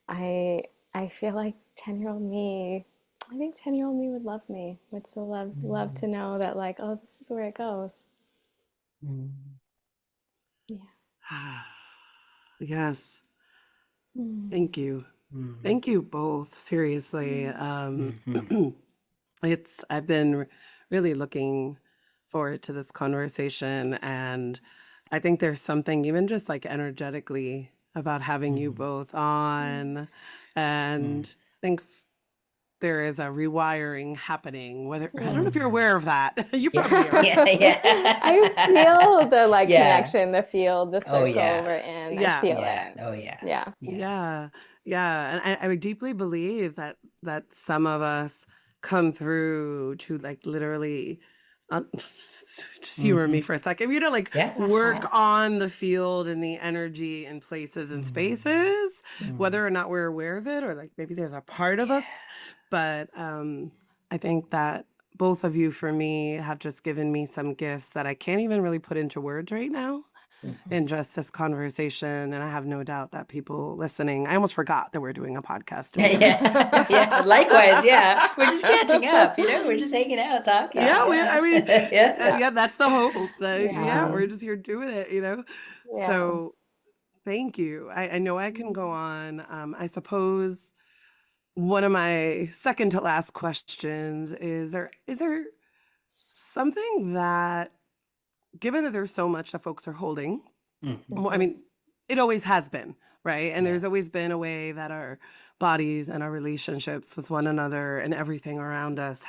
I I feel like 10-year-old me, I think 10-year-old me would love me, would still love to know that like, oh, this is where it goes. Hmm. Yeah. Yes. Mm. Thank you. Hmm. Thank you both. Seriously. Hmm. I've been really looking forward to this conversation, and I think there's something even just like energetically about having you Hmm. both on, and Hmm. I think there is a rewiring happening. Whether I don't know if you're Mm. aware of that, you Yes. probably are. Yeah. I feel Yeah. the like Yeah. connection, the field, the Oh circle yeah. we're in. I Yeah. feel Yeah. it. Oh yeah. Yeah. Yeah. Yeah, yeah, and I would deeply believe that some of us come through to like literally, just humor me Hmm. for a second. Like Yeah. work Haha. on the field and the energy and places and Mm. spaces, Mm. whether or not we're aware of it, or like maybe there's a part of us. Yeah. But I think that both of you, for me, have just given me some gifts that I can't even really put into words right now Mhm. in just this conversation. And I have no doubt that people listening, I almost forgot that we're doing a podcast together. Yeah. Yeah. Likewise. Yeah. We're just catching up, We're just hanging out, talking. Yeah, Yeah. Yeah. Yeah. yeah, that's the hope. Yeah, Yeah. we're Hmm. just here doing it. Yeah. So thank you. I know I can go on. I suppose one of my second to last questions is there something that, given that there's so much that folks are holding, well, I Hmm. Hmm. mean, it always has been, right? And Yeah. there's always been a way that our bodies and our relationships with one another and everything around us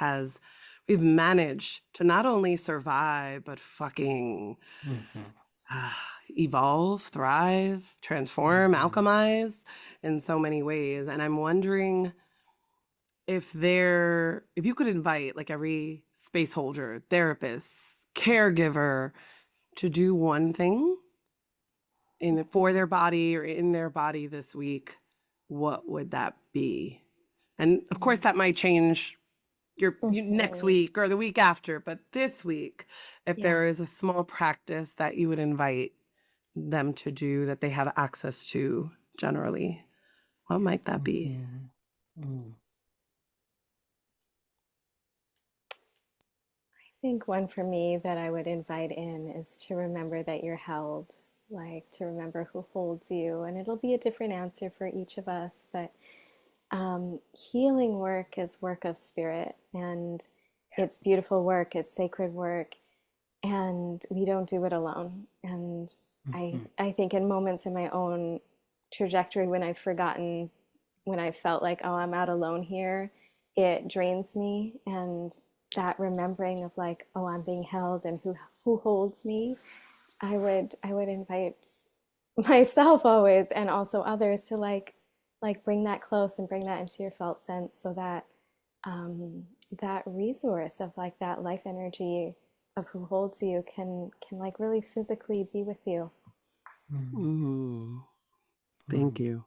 we've managed to not only survive, but fucking Hmm. evolve, thrive, transform, Hmm. alchemize in so many ways. And I'm wondering if you could invite like every space holder, therapist, caregiver to do one thing for their body or in their body this week, what would that be? And of course, that might change next Hmm. week or the week after, but this week, if Yeah. there is a small practice that you would invite them to do that they have access to generally, what might that be? Hmm. Hmm. I think one for me that I would invite in is to remember that you're held, like to remember who holds you. And it'll be a different answer for each of us, but healing work is work of spirit, and it's beautiful work, it's sacred work, and we don't do it alone. And I, Hmm. I think in moments in my own trajectory when I've forgotten, when I felt like, oh, I'm out alone here, it drains me. And that remembering of like, oh, I'm being held and who holds me, I would invite myself always and also others to like bring that close and bring that into your felt sense so that um, that resource of like that life energy of who holds you can like really physically be with you. Hmm. Ooh, thank Hmm. you.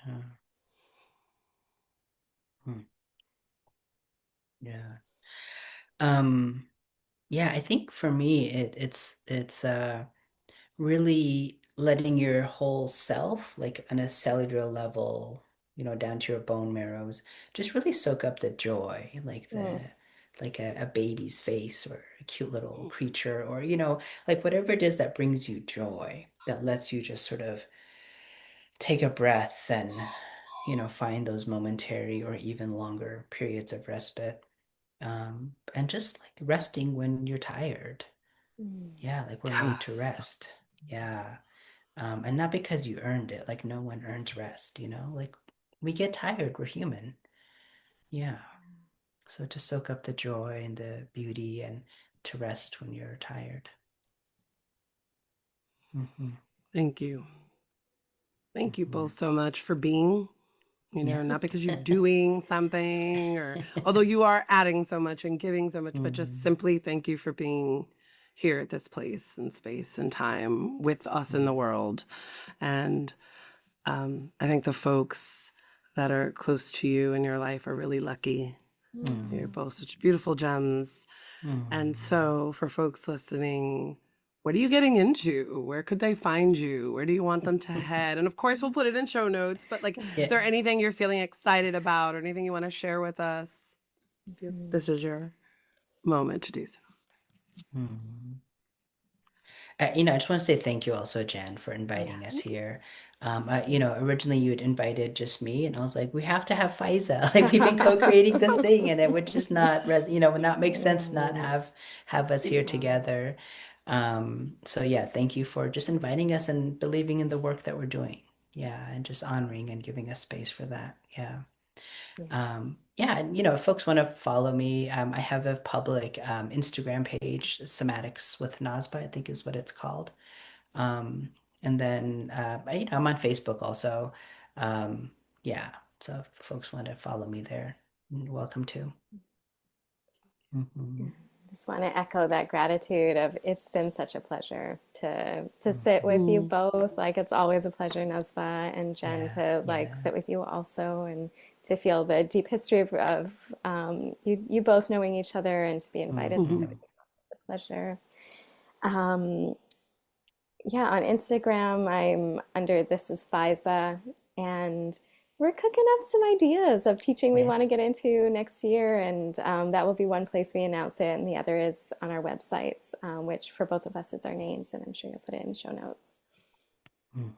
Yeah. Hmm. Yeah. Um, yeah, I think for me it's really letting your whole self, like on a cellular level, down to your bone marrows. Just really soak up the joy, like a baby's face or a cute little creature, or like whatever it is that brings you joy, that lets you just sort of take a breath and find those momentary or even longer periods of respite. And just like resting when you're tired. Yeah, like we're made to Yes. rest. Yeah. And not because you earned it, like no one earns rest, like we get tired, we're human. Yeah. So to soak up the joy and the beauty and to rest when you're tired. Thank you. Thank you both so much for being, not because you're doing something or although you are adding so much and giving so much, but just simply thank you for being here at this place and space and time with us in the world. And I think the folks that are close to you in your life are really lucky. You're both such beautiful gems. And so for folks listening, what are you getting into? Where could they find you? Where do you want them to head? And of course, we'll put it in show notes, but is there anything you're feeling excited about or anything you want to share with us? This is your moment to do so. I just want to say thank you also, Jen, for inviting us here. Originally you had invited just me, and I was like, we have to have Fayza. Like we've been co-creating this thing, and it would just not, would not make sense to not have us here together. So yeah, thank you for just inviting us and believing in the work that we're doing. Yeah, and just honoring and giving us space for that. Yeah. If folks want to follow me, I have a public Instagram page, Somatics with Nazbah, I think is what it's called. And then, I'm on Facebook also. So if folks want to follow me there, you're welcome to. Just want to echo that gratitude of it's been such a pleasure to sit with you both. Like it's always a pleasure, Nazbah and Jen, to sit with you also and to feel the deep history of you both knowing each other and to be invited to sit with you. It's a pleasure. On Instagram, I'm under This is Fayza, and we're cooking up some ideas of teaching we want to get into next year, and that will be one place we announce it, and the other is on our websites, which for both of us is our names, and I'm sure you'll put it in show notes.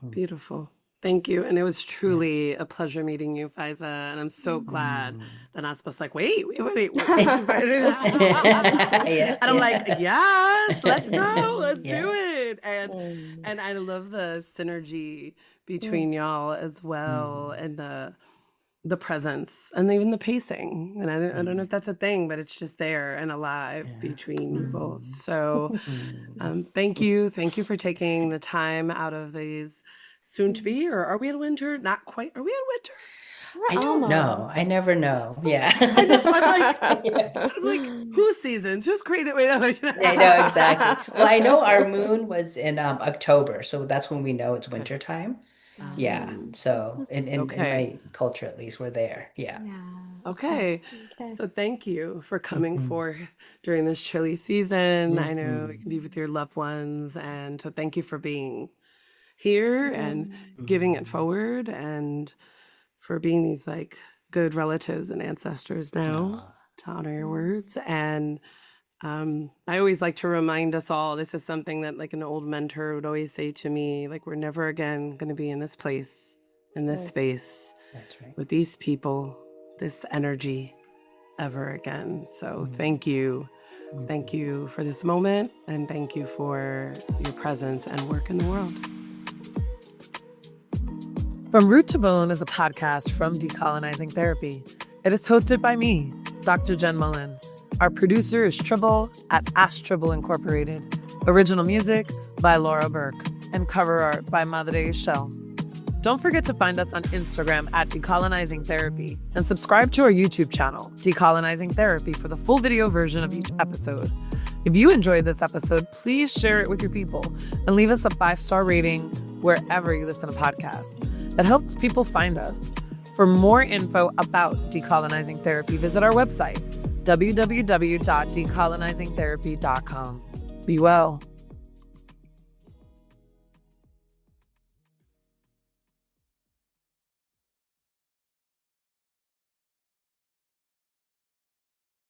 Beautiful. Thank you. And it was truly a pleasure meeting you, Fayza. And I'm so glad that Nazbah's like, wait. And I'm like, yes, let's go. Let's do it. And I love the synergy between y'all as well, and the presence and even the pacing. And I don't know if that's a thing, but it's just there and alive between you both. So thank you. Thank you for taking the time out of these soon to be, or are we in winter? Not quite. Are we in winter? I don't know. I never know. Yeah. I'm like, whose seasons? Who's created? Wait, I know exactly. Well, I know our moon was in October, so that's when we know it's winter time. Yeah. So in my culture, at least, we're there. Yeah. Okay. So thank you for coming forth during this chilly season. I know you can be with your loved ones, and so thank you for being here and giving it forward, and for being these like good relatives and ancestors now to honor your words. And I always like to remind us all, this is something that like an old mentor would always say to me, like we're never again going to be in this place, in this space, with these people, this energy ever again. So thank you. Thank you for this moment, and thank you for your presence and work in the world. From Root to Bone is a podcast from Decolonizing Therapy. It is hosted by me, Dr. Jen Mullan. Our producer is Tribble at Ash Tribble Incorporated. Original music by Laura Burke, and cover art by Madre Shell. Don't forget to find us on Instagram at Decolonizing Therapy, and subscribe to our YouTube channel, Decolonizing Therapy, for the full video version of each episode. If you enjoyed this episode, please share it with your people and leave us a 5-star rating wherever you listen to podcasts. That helps people find us. For more info about Decolonizing Therapy, visit our website, www.decolonizingtherapy.com. Be well.